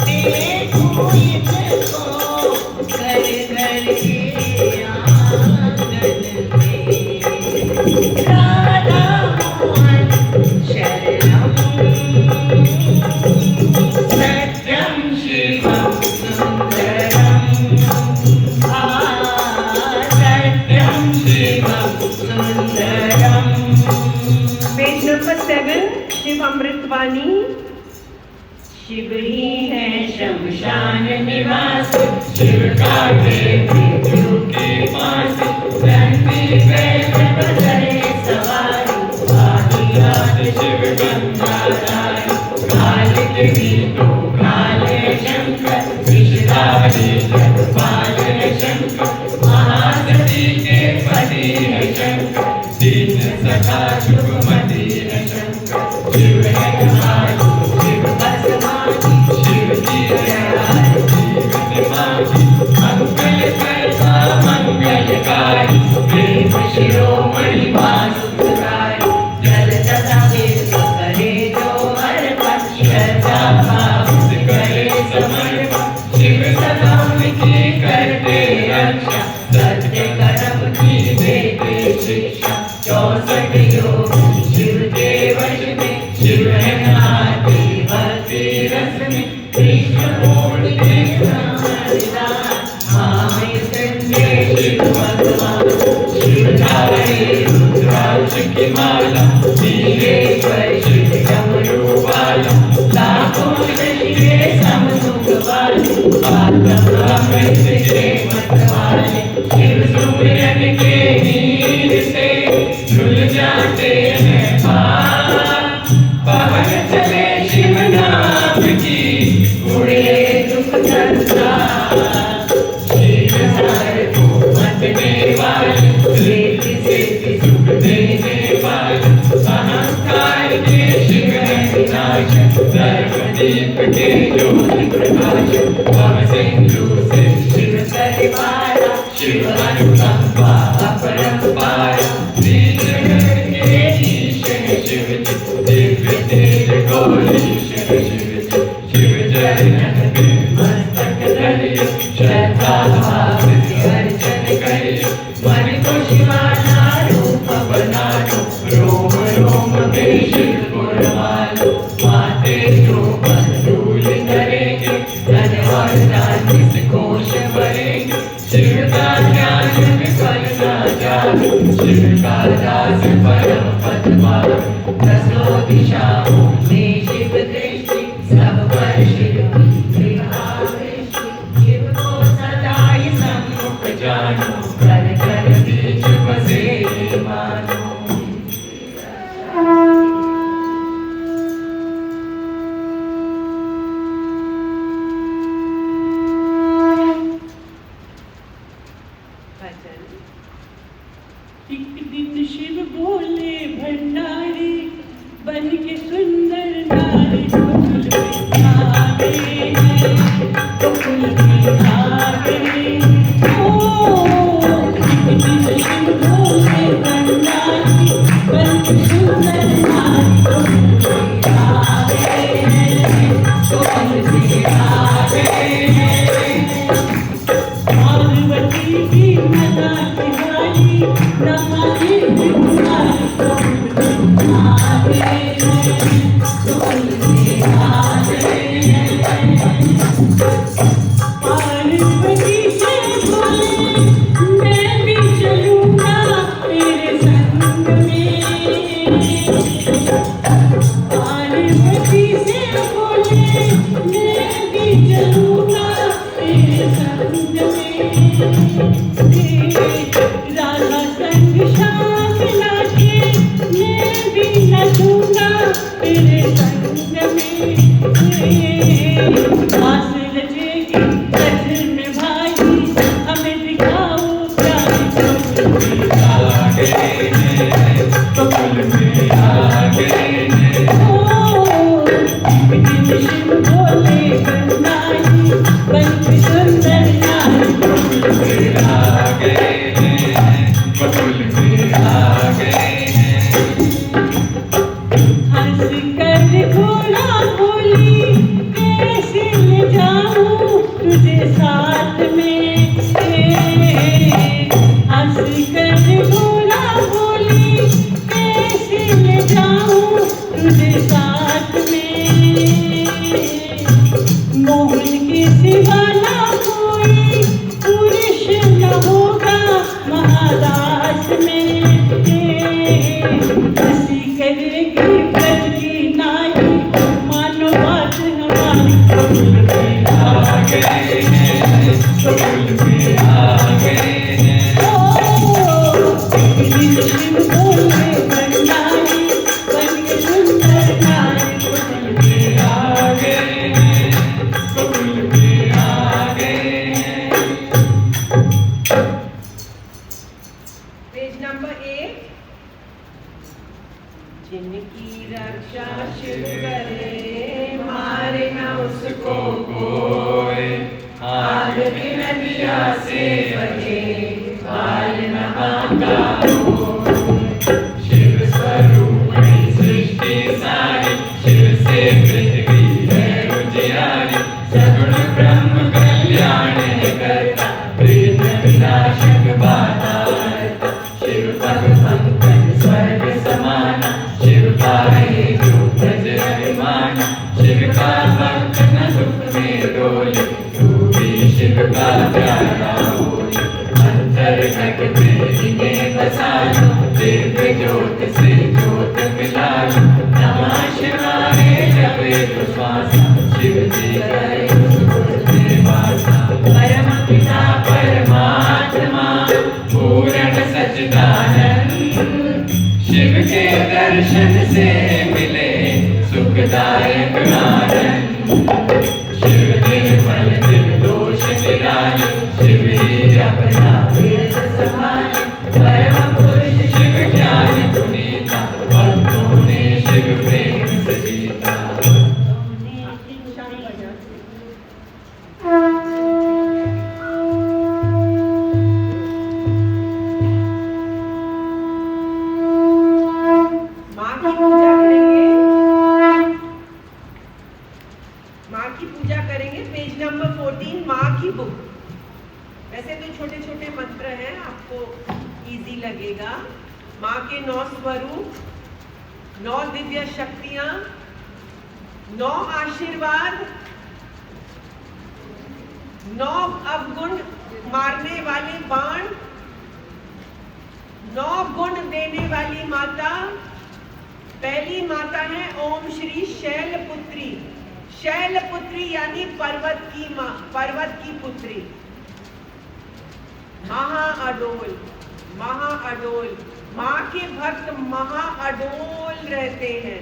S5: देखो इनको, घर घर के आंगन में। राधा मोहन शरणम, सत्यम शिवम सुंदरम, सत्यम शिवम सुंदरम।
S3: Page number 7, Shiv Amritwani.
S5: शिव ही है शमशान निवास, शिव का मृत्यु के पास, रहती बैठ बदले सवारी, आदि आदि शिव गंगाधारी। काल के भी तो काल है शंकर, विषधारी जगपाल है शंकर, महासती के पति है शंकर, दीन सखा शुभमति है शंकर। शिव है हमारी शिव बसवानी, शिव जी है जीवन माही, मंगल करता मंगलकारी, प्रेम शिरोमणि वासुदेवारी। जल तथा वेद करे जो अर्पण, श्रद्धा भाव से करे समर्पण, शिव सदा उनकी करते रक्षा, सत्य कर्म की देते शिक्षा। 64 योग शिव के वश में, शिव है आदि भक्ति रस में, कृष्ण बोलते समझदार, मामे संजय शिव भगवान। शिव धारे रुद्राक्ष की माला, नीलेश्वर शिव डमरू वाला, लाखों शिवे सम सुख वाले, अमृत के मत वाले। शिव सुमिरन के नीर से झुल जाते हैं पाप, पवन चले शिव नाम की, उड़े दुख संसार। शिव हर को मतने वाले, लेति सेति सुख देने वाले, अहंकार के शिव है विनाशक, सर्वदीप के ज्योति प्रकाशक, भव सिंधु से शिव
S2: शिव अनुकंपा अपरंपार श्री जगत के ईश शिव जी दिव्य तेज गौरी शिव शिव जी शिव चरणन में मस्तक धरियो श्रद्धा भाव से अर्चन करियो मन को शिवाना रूप बनालो रोम रोम में शिव गुणवालो माते जो बंधूल करेंगे धन और दान इस कोश भरेंगे शिव का ज्ञान विफल ना जाए शिव का दास परम पद पावे दसों दिशाओं में शिव दृष्टि सब पर शिव की कृपा दृष्टि शिव को सदा ही सम्मुख जानो कर कर बीच बसे मानो
S3: एक दिन शिव बोले भंडारी बन के सुंदर नारी गोकुल में आ गए हैं गोकुल में आ गए एक दिन शिव बोले भंडारी बन के सुंदर नारी गोकुल में आ गए हैं गोकुल में आ गए हैं पार्वती की मना की वाली नमामि बिहारी गोकुल में आ गए हैं गोकुल में आ गए हैं पार्वती से बोले मैं भी चलूंगा तेरे संग में पार्वती से बोले मैं भी चलूंगा तेरे संग में राधा संग श्याम नाचे मैं भी नचूंगा तेरे संग में आस रचेगी रचन में भाई हमें दिखाओ प्यार
S2: आ गए हैं गोकुल में आ गए हैं
S3: एक दिन शिव बोले भंडारी बन के सुंदर नारी
S2: गोकुल में आ गए हैं गोकुल में आ गए हैं
S3: हंस कर घोड़ा बोली कैसे ले जाऊं तुझे साथ में हंस कर घोड़ा बोली कैसे ले जाऊं तुझे साथ में मोहन के सिवा ना कोई पुरुष न होगा महादास में हंसी करेगी ब्रज की नाई मानो बात हमारी गोकुल में
S2: आ गए हैं गोकुल में आ गए हैं
S3: एक दिन शिव बोले भंडारी बन के सुंदर नारी गोकुल में
S2: आ गए हैं गोकुल में आ गए हैं
S3: पेज नंबर 8 जिनकी रक्षा शिव करे मारे न उसको
S2: कोई आग की नदिया से बचे बाल न बांका शिव स्वरूप सृष्टि सारी शिव से पृथ्वी है उजियारी सगुण ब्रह्म कल्याण करता प्रेत विनाशक बाधा शिव पग पंकज स्वर्ग समाना शिव का है जो ब्रज अभिमाना शिव का भक्त न दुख में डोले तू भी शिव का प्यारा बोले अंतर घट में इन्हें बसा लो दिव्य ज्योत से ज्योत मिला लो नमः शिवाय जपे तो श्वासा शिव जी करे वासा परम पिता परमात्मा पूर्ण सच्चिदानंद शिव के दर्शन से मिले सुखदायक आनंद शिव निर्मल निर्दोष निराले शिव ही अपना वेद संभाले परम पुरुष शिव ज्ञानी पुनीता भक्तों ने शिव प्रेम से जीता
S3: नंबर 14 माँ की बुक। वैसे तो छोटे छोटे मंत्र हैं, आपको इजी लगेगा। माँ के 9 स्वरूप, 9 दिव्य शक्तियां, 9 आशीर्वाद, 9 अवगुण मारने वाले बाण, 9 गुण देने वाली माता। पहली माता है ओम श्री शैलपुत्री। शैलपुत्री यानी पर्वत की माँ, पर्वत की पुत्री। महाअडोल, महाअडोल, माँ के भक्त महाअडोल रहते हैं,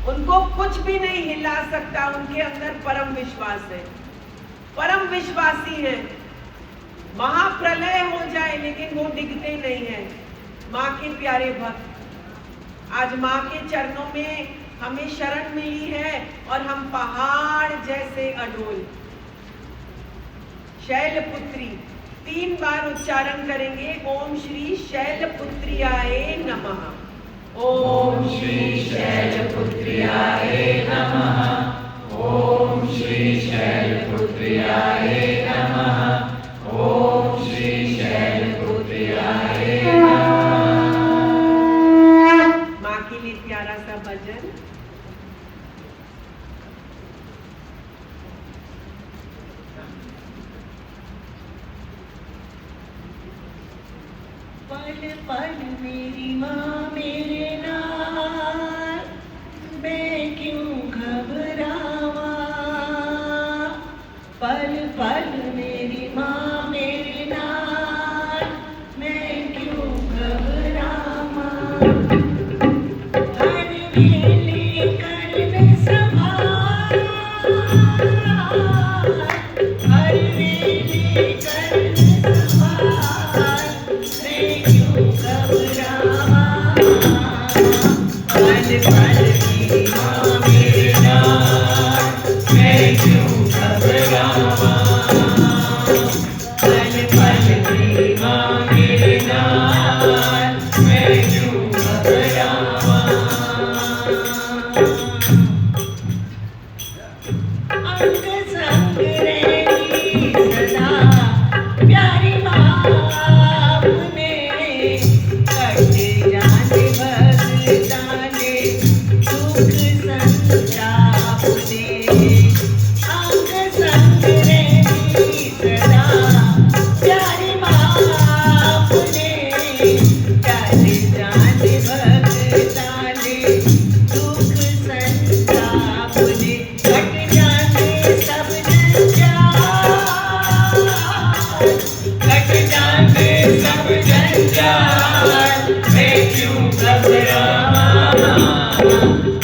S3: उनको कुछ भी नहीं हिला सकता, उनके अंदर परम विश्वास है, परम विश्वासी है। महाप्रलय हो जाए लेकिन वो डिगते नहीं है। माँ के प्यारे भक्त, आज माँ के चरणों में हमें शरण मिली है और हम पहाड़ जैसे अडोल। शैलपुत्री 3 बार उच्चारण करेंगे। ओम श्री शैलपुत्रियाय नमः।
S2: ओम श्री शैलपुत्रियाय नमः। ओम श्री शैलपुत्रियाय नमः। ओम श्री शैलपुत्रियाय नमः।
S3: माँ के लिए प्यारा सा भजन।
S5: पल पल मेरी माँ मेरे नाल, मैं क्यों घबरावा। पल पल मेरी माँ मेरे नाल, मैं क्यों घबरावा। हर वेले करन संभाल, हर वेले करन संभाल, मैं क्यों घबरावा। पल पल मेरी माँ मेरे नाल, मैं क्यों घबरावा। पल पल मेरी माँ मेरे नाल, मैं क्यों घबरावा। अंग संग रहेगी सदा प्यारी माँ अपने, कट जाने भगताने दुख संताप ने। अंग संग रहेगी सदा प्यारी माँ अपने, कट जाने भगताने दुख संताप ने। कट जाने सब जंजाल, कट जाने सब जंजाल, मैं क्यों घबरावा।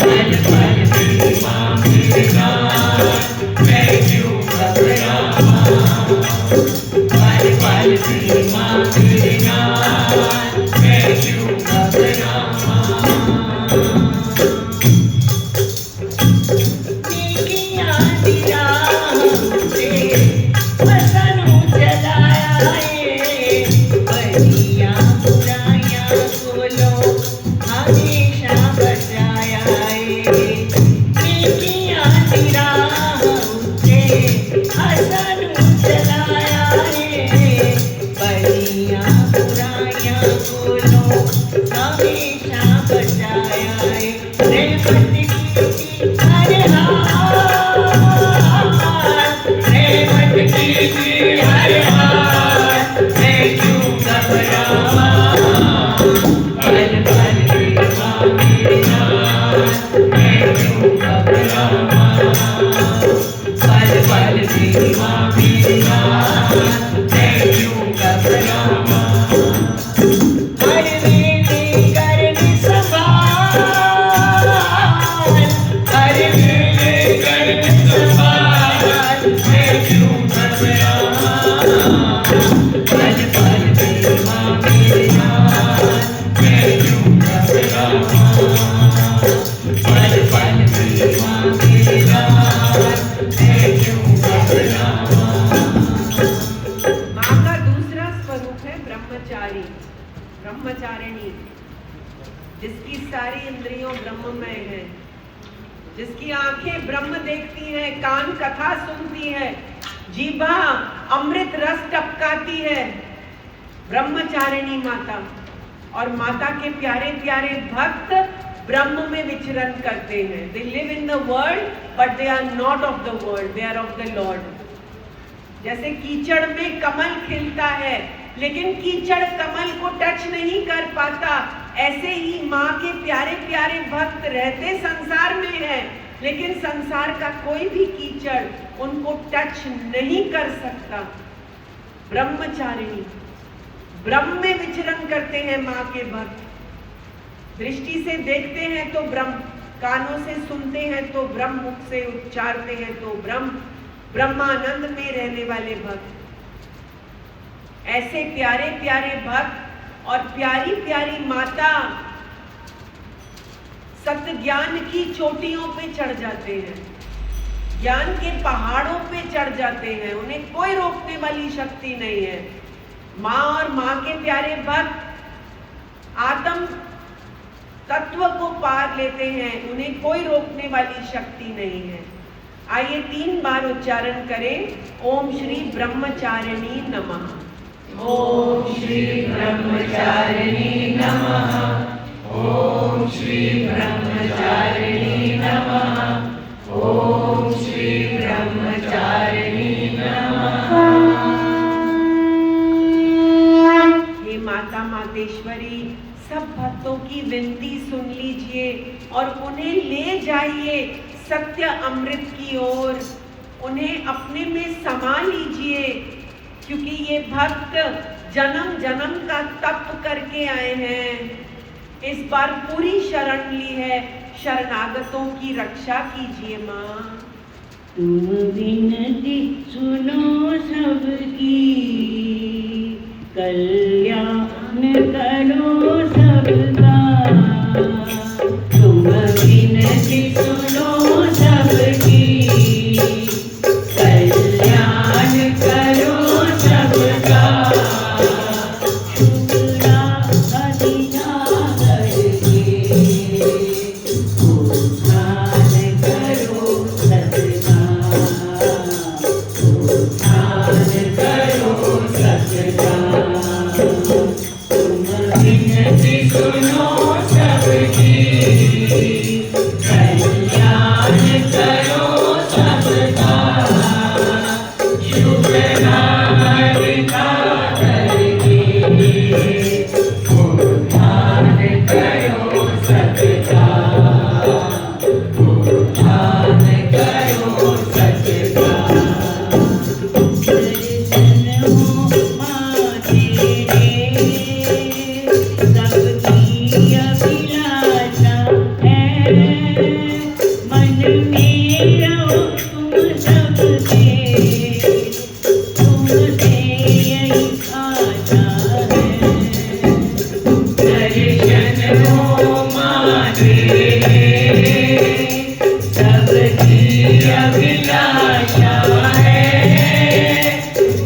S5: पल पल मेरी माँ मेरे नाल, मैं क्यों घबरावा। पल पल मेरी माँ मेरे नाल, मैं क्यों घबरावा। नेकियां दी राह से वतनों चलाया है, बदियां बुराइयां कोलों हमेशा बचाया है। नेकियां दी राह से वतनों चलाया है, बदियां बुराइयां कोलों हमेशा बचाया है। रहमत की हर हाल, रहमत की हर हाल, मैं क्यों घबरावा। पल पल मेरी माँ मेरे नाल, मैं क्यों घबरावा। पल पल मेरी माँ मेरे नाल, मैं क्यों घबरावा। हर वेले करन संभाल, हर वेले करन संभाल, मैं क्यों घबरावा। पल पल मेरी माँ मेरे नाल, मैं क्यों घबरावा। पल पल मेरी माँ मेरे नाल, मैं क्यों घबरावा।
S3: माँ का दूसरा स्वरूप है ब्रह्मचारी, ब्रह्मचारिणी, जिसकी सारी इंद्रियों ब्रह्ममय है। जिसकी आंखें ब्रह्म देखती हैं, कान कथा सुनती है, जीभा अमृत रस टपकाती है, ब्रह्मचारिणी माता। और माता के प्यारे प्यारे भक्त ब्रह्म में विचरण करते हैं। They live in the world but they are not of the world, they are of the lord. जैसे कीचड़ में कमल खिलता है लेकिन कीचड़ कमल को टच नहीं कर पाता, ऐसे ही माँ के प्यारे प्यारे भक्त रहते संसार में है लेकिन संसार का कोई भी कीचड़ उनको टच नहीं कर सकता। ब्रह्मचारिणी, ब्रह्म में विचरण करते हैं माँ के भक्त। दृष्टि से देखते हैं तो ब्रह्म, कानों से सुनते हैं तो ब्रह्म, मुख से उच्चारते हैं तो ब्रह्म, ब्रह्मानंद में रहने वाले भक्त। ऐसे प्यारे प्यारे भक्त और प्यारी प्यारी माता सत्य ज्ञान की चोटियों पे चढ़ जाते हैं, ज्ञान के पहाड़ों पे चढ़ जाते हैं, उन्हें कोई रोकने वाली शक्ति नहीं है। माँ और माँ के प्यारे भक्त आत्म तत्व को पार लेते हैं, उन्हें कोई रोकने वाली शक्ति नहीं है। आइए 3 बार उच्चारण करें। ओम श्री ब्रह्मचारिणी नमः।
S5: ओम श्री ब्रह्मचारिणी नमः। ओम श्री ब्रह्मचारिणी नमः। ओम श्री ब्रह्मचारिणी नमः।
S3: हे माता मातेश्वरी, सब भक्तों की विनती सुन लीजिए और उन्हें ले जाइए सत्य अमृत की ओर, उन्हें अपने में समा लीजिए, क्योंकि ये भक्त जन्म जन्म का तप करके आए हैं। इस बार पूरी शरण ली है, शरणागतों की रक्षा कीजिए माँ।
S5: तुम विनती सुनो सबकी, कल्याण करो सबका। तुम विनती सुनो सबकी, कल्याण करो सबका। शुक्ला अधिकार करके उद्धार करो सबका। उद्धार करो सबका। तुम विनती सुनो सबकी, कल्याण करो सबका। शुभ नाम अधिकार करके उद्धार करो सबका। उद्धार करो सबका। दर्शन हो माँ तेरे, सबकी अभिलाषा है। मन में रहो तुम सबके, तुमसे यही आशा है। दर्शन हो माँ तेरे, सबकी अभिलाषा है।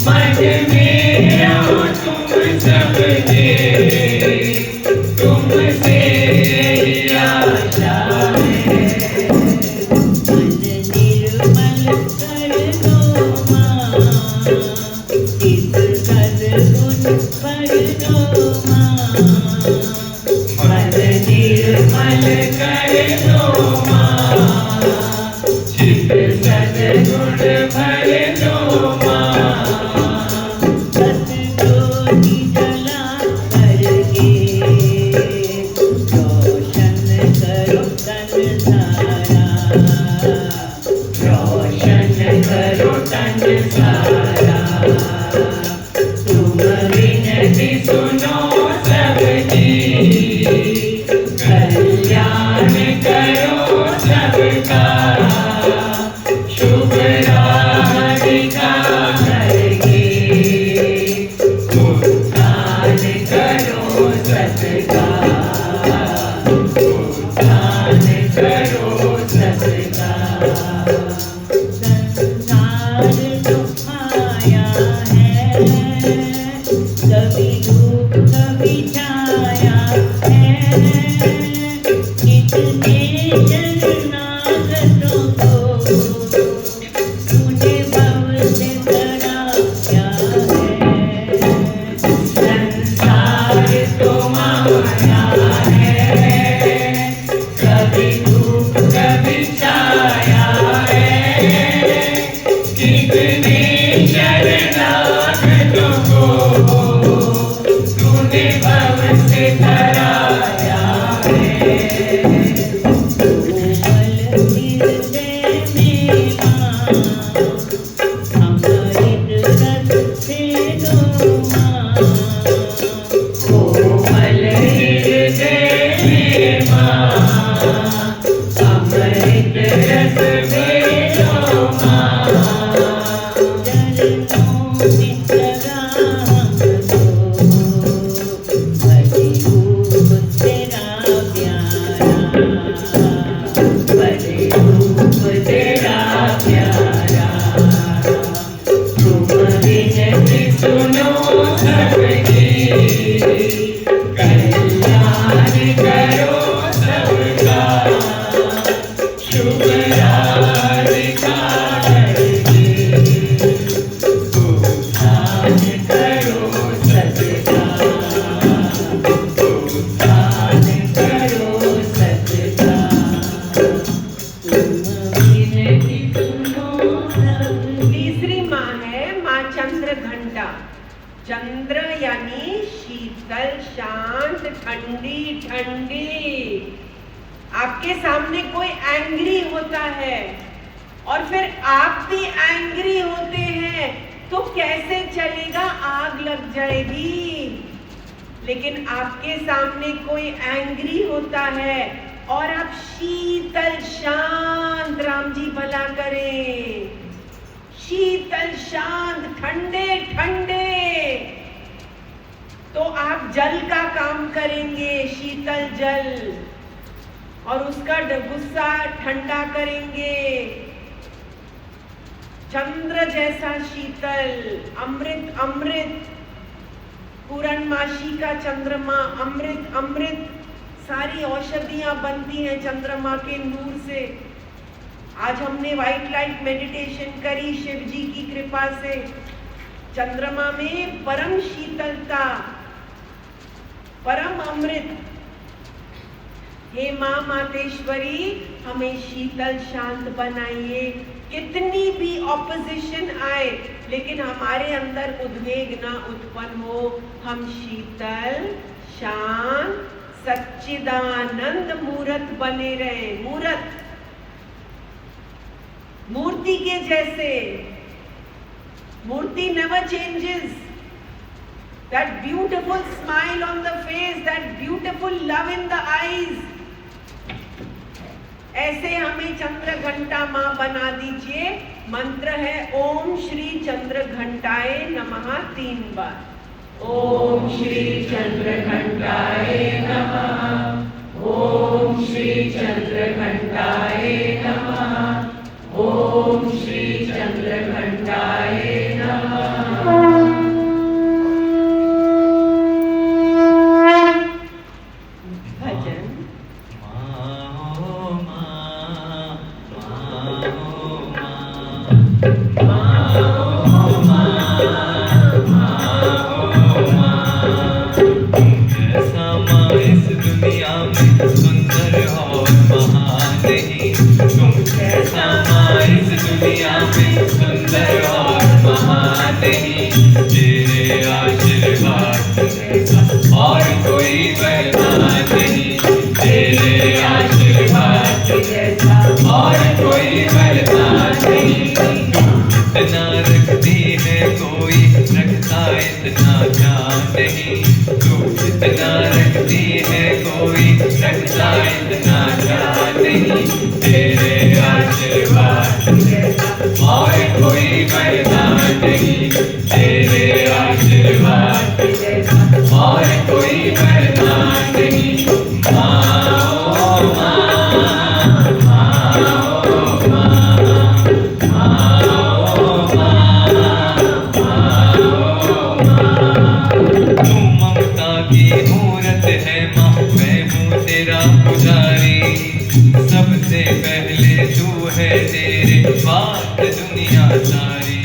S5: मन में रहो तुम सबके, तुमसे यही आशा है। मन निर्मल कर दो माँ, इस सद्गुण भर दो माँ। मन निर्मल कर दो माँ, चित सद्गुण भर दो माँ। सतज्योति जला करके रोशन करो तन सारा। रोशन करो तन सारा। तुम विनती सुनो सबकी, कल्याण करो सबका। शुभ राह दिखा करके उद्धार करो सबका। उद्धार करो सबका। संसार तो माया है, कभी धूप कभी छाया है। कितने शरणागत इतने शरणागतों को तूने भव से तराया है। कोमल हृदय में माँ, अमृत रस में लो माँ। तेरा प्यारा तुम विनती सुनो सबकी, कल्याण करो सबका, शुभ राधिका करके उद्धार करो सबका, उद्धार करो सबका।
S3: तीसरी माँ है माँ चंद्र घंटा। चंद्र यानी शीतल, शांत, ठंडी ठंडी। आपके सामने कोई एंग्री होता है और फिर आप भी एंग्री होते हैं तो कैसे चलेगा, आग लग जाएगी। लेकिन आपके सामने कोई एंग्री होता है और आप शीतल शांत, राम जी भला करें, शीतल शांत, ठंडे ठंडे, तो आप जल का काम करेंगे, शीतल जल, और उसका गुस्सा ठंडा करेंगे। चंद्र जैसा शीतल, अमृत अमृत, पूर्णमासी का चंद्रमा, अमृत अमृत, सारी औषधियां बनती हैं चंद्रमा के नूर से। आज हमने व्हाइट लाइट मेडिटेशन करी शिव जी की कृपा से। चंद्रमा में परम शीतलता, परम अमृत। हे माँ मातेश्वरी, हमें शीतल शांत बनाइए। कितनी भी ऑपोजिशन आए लेकिन हमारे अंदर उद्वेग ना उत्पन्न हो। हम शीतल शांत सच्चिदानंद मूर्त बने रहे। मूर्त, मूर्ति के जैसे। मूर्ति never changes. That beautiful smile on the face, that beautiful love in the eyes. ऐसे हमें चंद्र घंटा माँ बना दीजिए। मंत्र है ओम श्री चंद्र घंटाए नमः 3 बार। ओम श्री चंद्र घंटाए नमः, ओम श्री चंद्र घंटाए नमः, ओम श्री चंद्र घंटाए नमः। भजन।
S2: और कोई वरदान नहीं, तेरे आशीर्वाद जैसा और कोई वरदान नहीं। इतना रखती है कोई रखता इतना ध्यान नहीं, तू इतना रखती है कोई रखता इतना ध्यान नहीं। तेरे आशीर्वाद जैसा और कोई वरदान नहीं, तेरे आशीर्वाद जैसा और कोई वरदान नहीं। तू ममता की मूरत है माँ, मैं हूँ तेरा पुजारी। सबसे पहले तू है, तेरे बाद दुनिया सारी।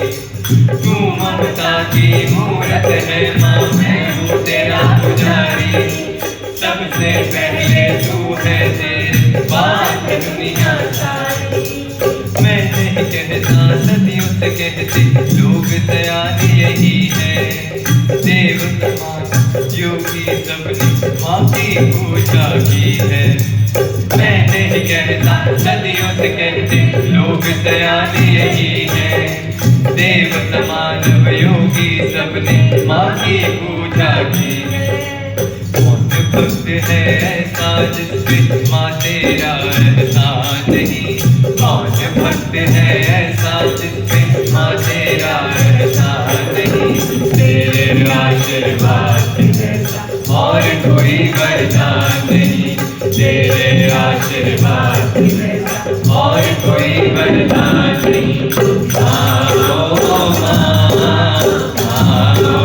S2: तू ममता की मूरत है माँ, मैं हूँ तेरा पुजारी। सबसे पहले तू है, तेरे बाद दुनिया सारी। मैं नहीं कहता सदियों से कहता कहते लोग सयान यही है। देव समान योगी सबने माँ की पूजा की है। मैं नहीं कहता सदियों से कहते लोग सयान यही है। देव समान योगी सबने माँ की पूजा की है। कौन भक्त है ऐसा जिसपे माँ तेरा एहसान नहीं। कौन भक्त है ऐसा जिसपे माँ तेरा एहसान नहीं। तेरे आशीर्वाद जैसा और कोई वरदान नहीं। तेरे आशीर्वाद जैसा और कोई वरदान नहीं। आओ माँ, आओ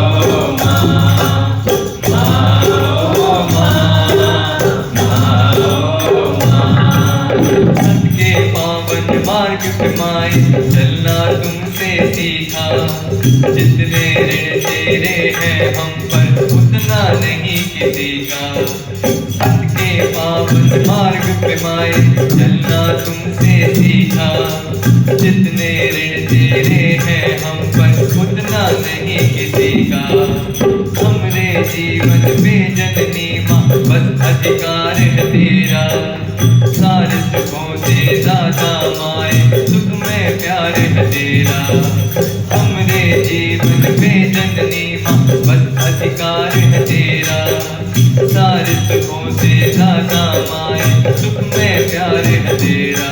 S2: सबके पावन मार्ग पे माए चलना तुमसे सीखा। जितने ऋण तेरे हैं हम पर उतना नहीं किसी का। सबके पावन मार्ग पे माए चलना तुमसे सीखा। जितने ऋण तेरे हैं हम पर उतना नहीं किसी का। हमरे जीवन में जननी माँ बस अधिकार है तेरा। सारे सुखों से ज्यादा माए सुख में प्यार है तेरा। हमरे जीवन में जननी माँ बस अधिकार है तेरा। सारे सुखों से ज्यादा माए सुख में प्यार है तेरा।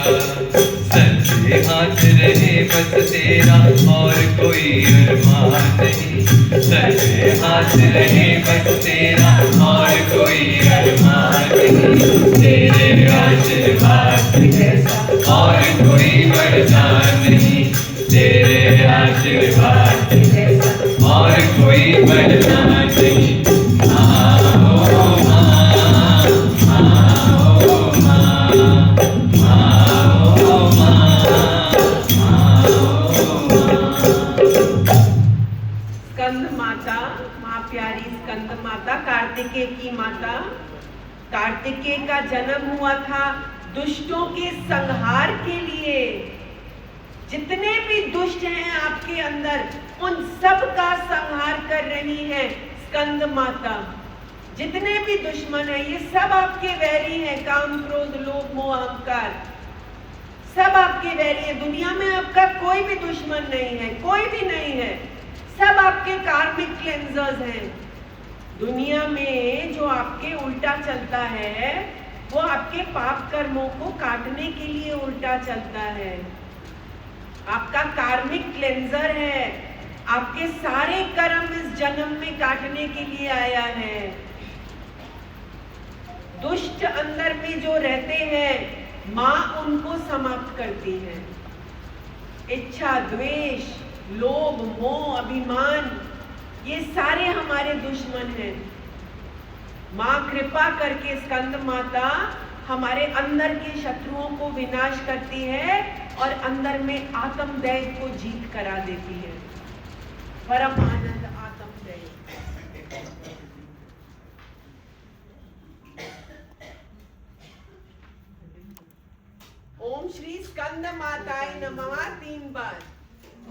S2: सर पे हाथ रहे बस तेरा और कोई अरमान नहीं। सर पे हाथ रहे बस तेरा और कोई अरमान नहीं। तेरे आशीर्वाद जैसा और कोई वरदान नहीं। तेरे आशीर्वाद जैसा और कोई वरदान नहीं। आओ माँ, आओ माँ, आओ माँ, आओ माँ।
S3: स्कंद माता, माँ प्यारी स्कंद माता, कार्तिकेय की माता। कार्तिकेय का जन्म हुआ था दुष्टों के संहार के लिए। जितने भी दुष्ट हैं आपके अंदर उन सब का संहार कर रही है स्कंद माता। जितने भी दुश्मन हैं ये सब आपके वैरी हैं। काम क्रोध लोभ मोह अहंकार सब आपके वैरी है। दुनिया में आपका कोई भी दुश्मन नहीं है, कोई भी नहीं है। सब आपके कार्मिक क्लेंजर्स हैं। दुनिया में जो आपके उल्टा चलता है वो आपके पाप कर्मों को काटने के लिए उल्टा चलता है। आपका कार्मिक क्लेंजर है। आपके सारे कर्म इस जन्म में काटने के लिए आया है। दुष्ट अंदर में जो रहते हैं माँ उनको समाप्त करती है। इच्छा, द्वेष, लोभ, मोह, अभिमान ये सारे हमारे दुश्मन हैं। माँ कृपा करके स्कंद माता हमारे अंदर के शत्रुओं को विनाश करती है और अंदर में आत्मदैव को जीत करा देती है। परम आनंद आत्मदैव। ओम श्री स्कंद माताय नमः 3 बार।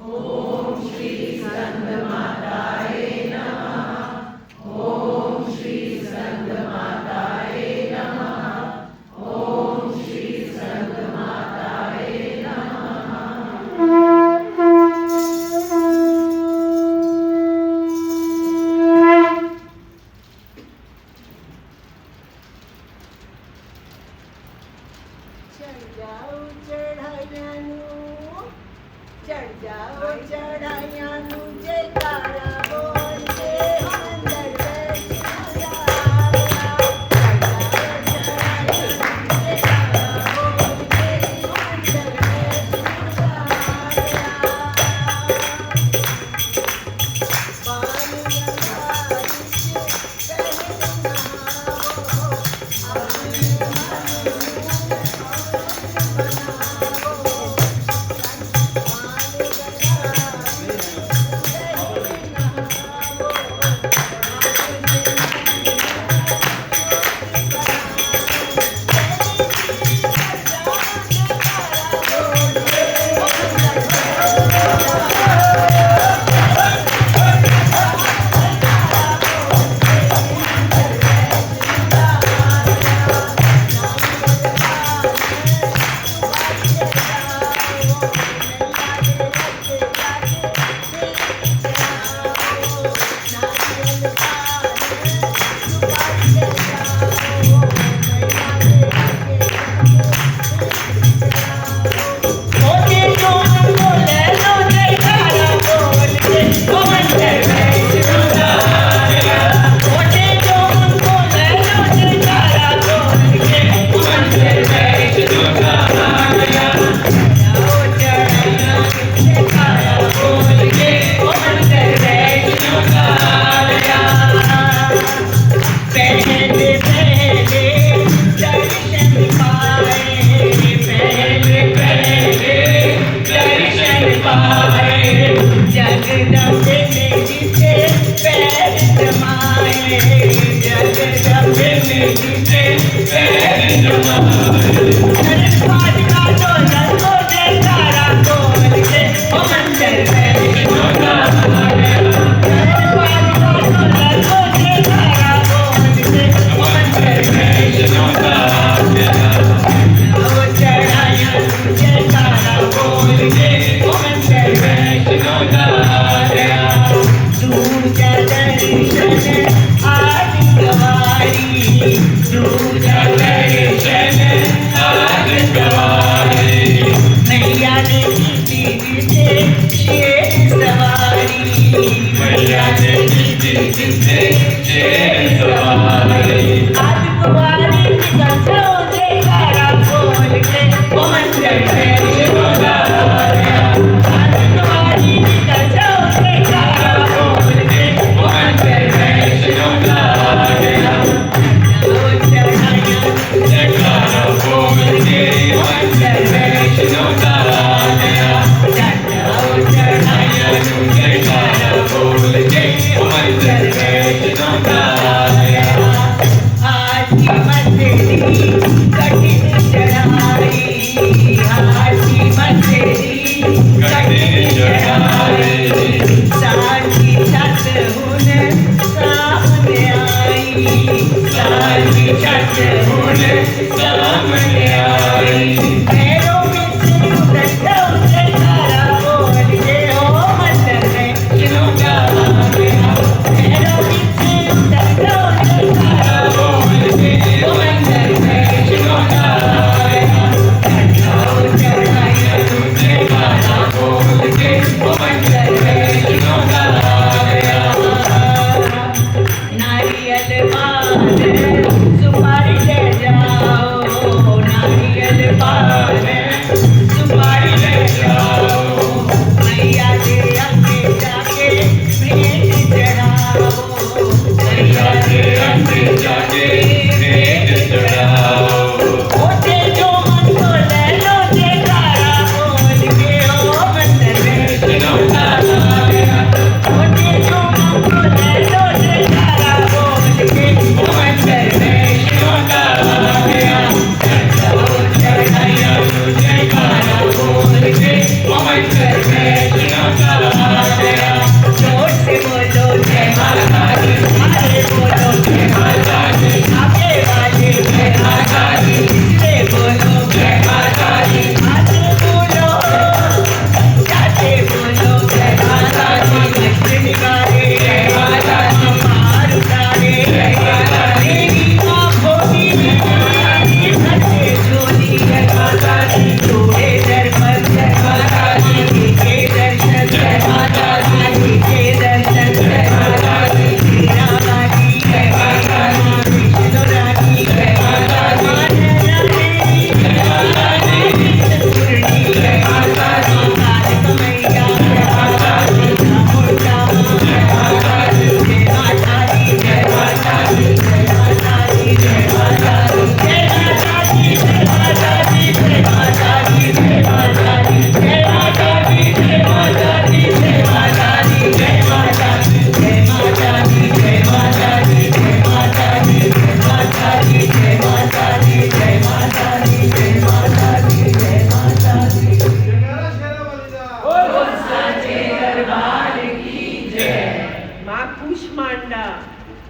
S5: ओम श्री स्कंद माताय नमः। ओम श्री स्कंद माताय नमः। ओम श्री स्कंद माताय नमः।
S3: चढ़ जाओ चढ़ाइयानु, चढ़ जाओ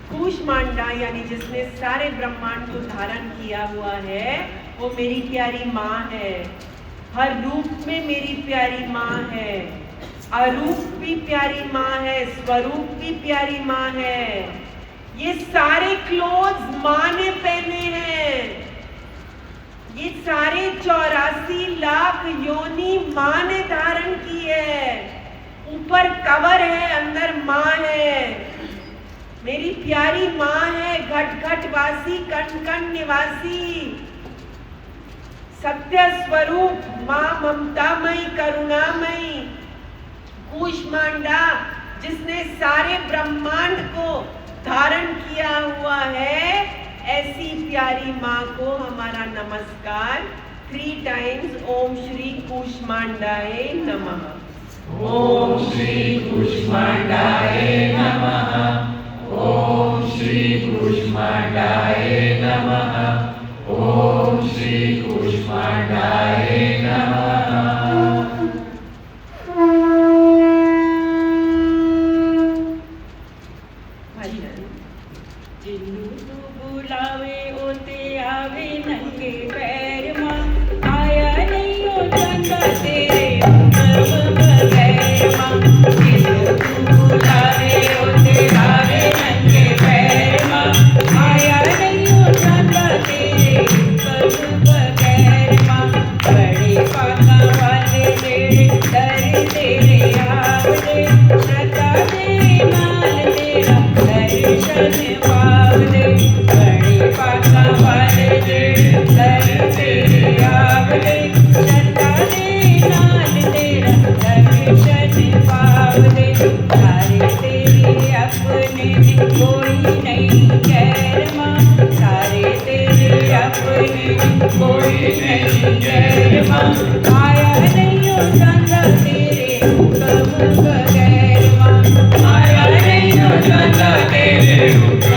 S3: कूष्मांडा यानी जिसने सारे ब्रह्मांड को धारण किया हुआ है, वो मेरी प्यारी माँ है। हर रूप में मेरी प्यारी माँ है, अरूप भी प्यारी माँ है, स्वरूप भी प्यारी माँ है। ये सारे क्लोथ्स माँ ने पहने हैं, ये सारे 84 लाख योनि माँ ने धारण की है। ऊपर कवर है, अंदर माँ है, मेरी प्यारी माँ है। घट घट वासी, कण कण निवासी, सत्य स्वरूप माँ, ममतामयी करुणामयी। कूष्मांडा जिसने सारे ब्रह्मांड को धारण किया हुआ है, ऐसी प्यारी माँ को हमारा नमस्कार। 3 टाइम्स ओम श्री कूष्मांडाय नमः।
S2: ओम श्री कूष्मांडाय नमः। ओम श्री कूष्मांडाय नमः। ओम श्री कूष्मांडाय नमः।
S5: बोले सारे तेरे अपने में कोई नहीं गैर माँ, सारे तेरे अपने में कोई नहीं गैर माँ, आया नहीं हो जाता तेरे हुक्म बगैर माँ, आया नहीं हो जाता तेरे हुक्म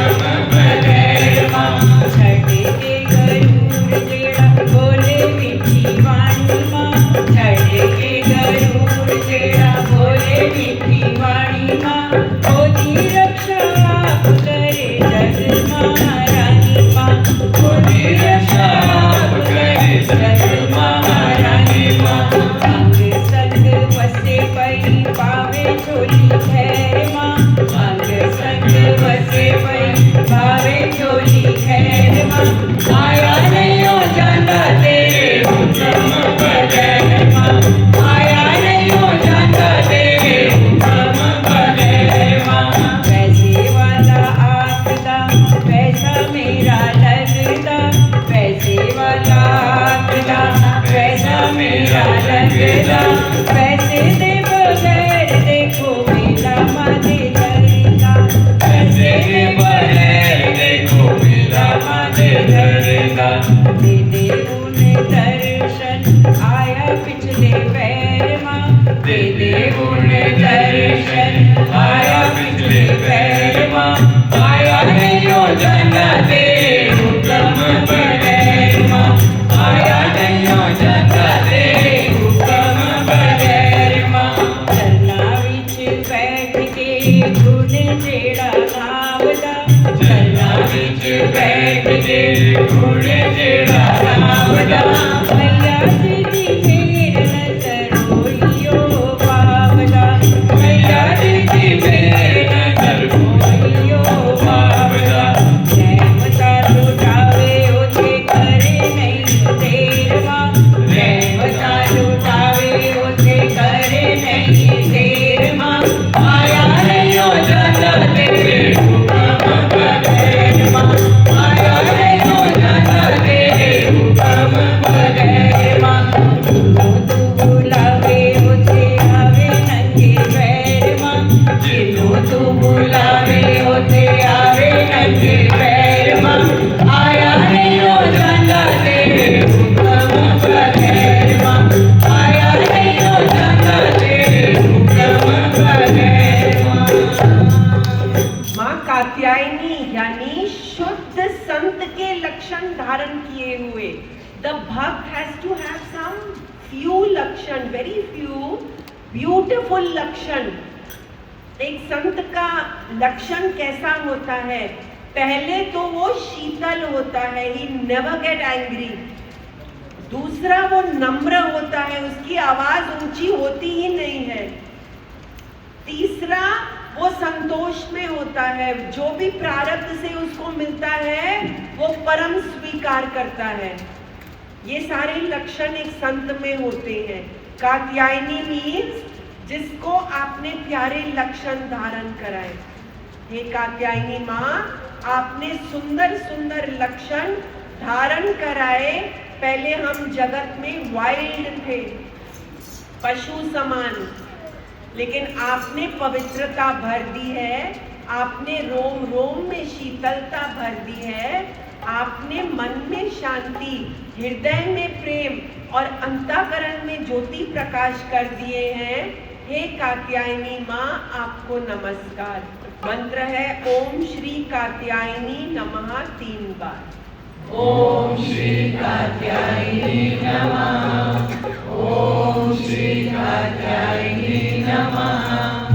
S5: बगैर माँ, छड़े के गरूर जेड़ा बोले मीठी वाणी माँ, छड़े के गरूर जेड़ा बोले मीठी वाणी माँ, ओदी रक्षा आप करे जग महारानी माँ, ओदी रक्षा आप करे जग महारानी माँ, अंग संग वसे पई पावे चोली खैर माँ, अंग संग वसे पई पावे चोली खैर माँ, आया नहीं हो जाता तेरे हुक्म बगैर माँ, आया नहीं हो जाता तेरे हुक्म बगैर माँ, पैसे वाला आखदा पैसा मेरा लगदा, पैसे वाला आखदा पैसा मेरा लगदा, पैसे दे बगैर देखो मेला मादे धरदा, पैसे दे बगैर देखो मेला मादे धरदा, दे दे उन्हें दर्शन आया पिछले पैर माँ, दे दे उन्हें दर्शन आया पिछले पैर माँ, आया नहीं हो जाता तेरे हुक्म बगैर माँ, आया नहीं हो जाता तेरे हुक्म बगैर माँ, चरना विच बैठ के गुण जेड़ा नावदा, चरना विच बैठ के गुण जेड़ा नावदा, मैया जी दी मेर नजर होइयो बावदा, मैया जी दी मेर नजर होइयो बावदा, रहमता लुटावे ओथे करे नहीं देर माँ, रहमता लुटावे ओथे करे नहीं देर माँ, आया नहीं हो जाता तेरे हुक्म बगैर माँ, आया नहीं हो जाता तेरे हुक्म बगैर माँ, तू बुलावे ओथे आवे नंगे पैर माँ, जिन्हों तू बुलावे ओथे आवे नंगे पैर माँ, आया नहीं हो जाता तेरे हुक्म बगैर माँ, आया नहीं हो जाता तेरे हुक्म बगैर माँ।
S3: माँ कात्यायनी यानी शुद्ध संत के लक्षण धारण किए हुए। द भक्त has to have some few लक्षण, वेरी फ्यू ब्यूटिफुल लक्षण। एक संत का लक्षण कैसा होता है? पहले तो वो शीतल होता है, ही नेवर गेट एंग्री। दूसरा वो नम्र होता है, उसकी आवाज ऊंची होती ही नहीं है। तीसरा वो संतोष में होता है, जो भी प्रारब्ध से उसको मिलता है वो परम स्वीकार करता है। ये सारे लक्षण एक संत में होते हैं। कात्यायनी मीन्स जिसको आपने प्यारे लक्षण धारण कराए। हे कात्यायनी माँ, आपने सुंदर सुंदर लक्षण धारण कराए। पहले हम जगत में वाइल्ड थे, पशु समान, लेकिन आपने पवित्रता भर दी है, आपने रोम रोम में शीतलता भर दी है, आपने मन में शांति, हृदय में प्रेम और अंतःकरण में ज्योति प्रकाश कर दिए हैं। हे कात्यायनी माँ, आपको नमस्कार। मंत्र है ओम श्री कात्यायनी नमः 3 बार।
S5: ओम श्री कात्यायनी नमः, ओम श्री कात्यायनी नमः।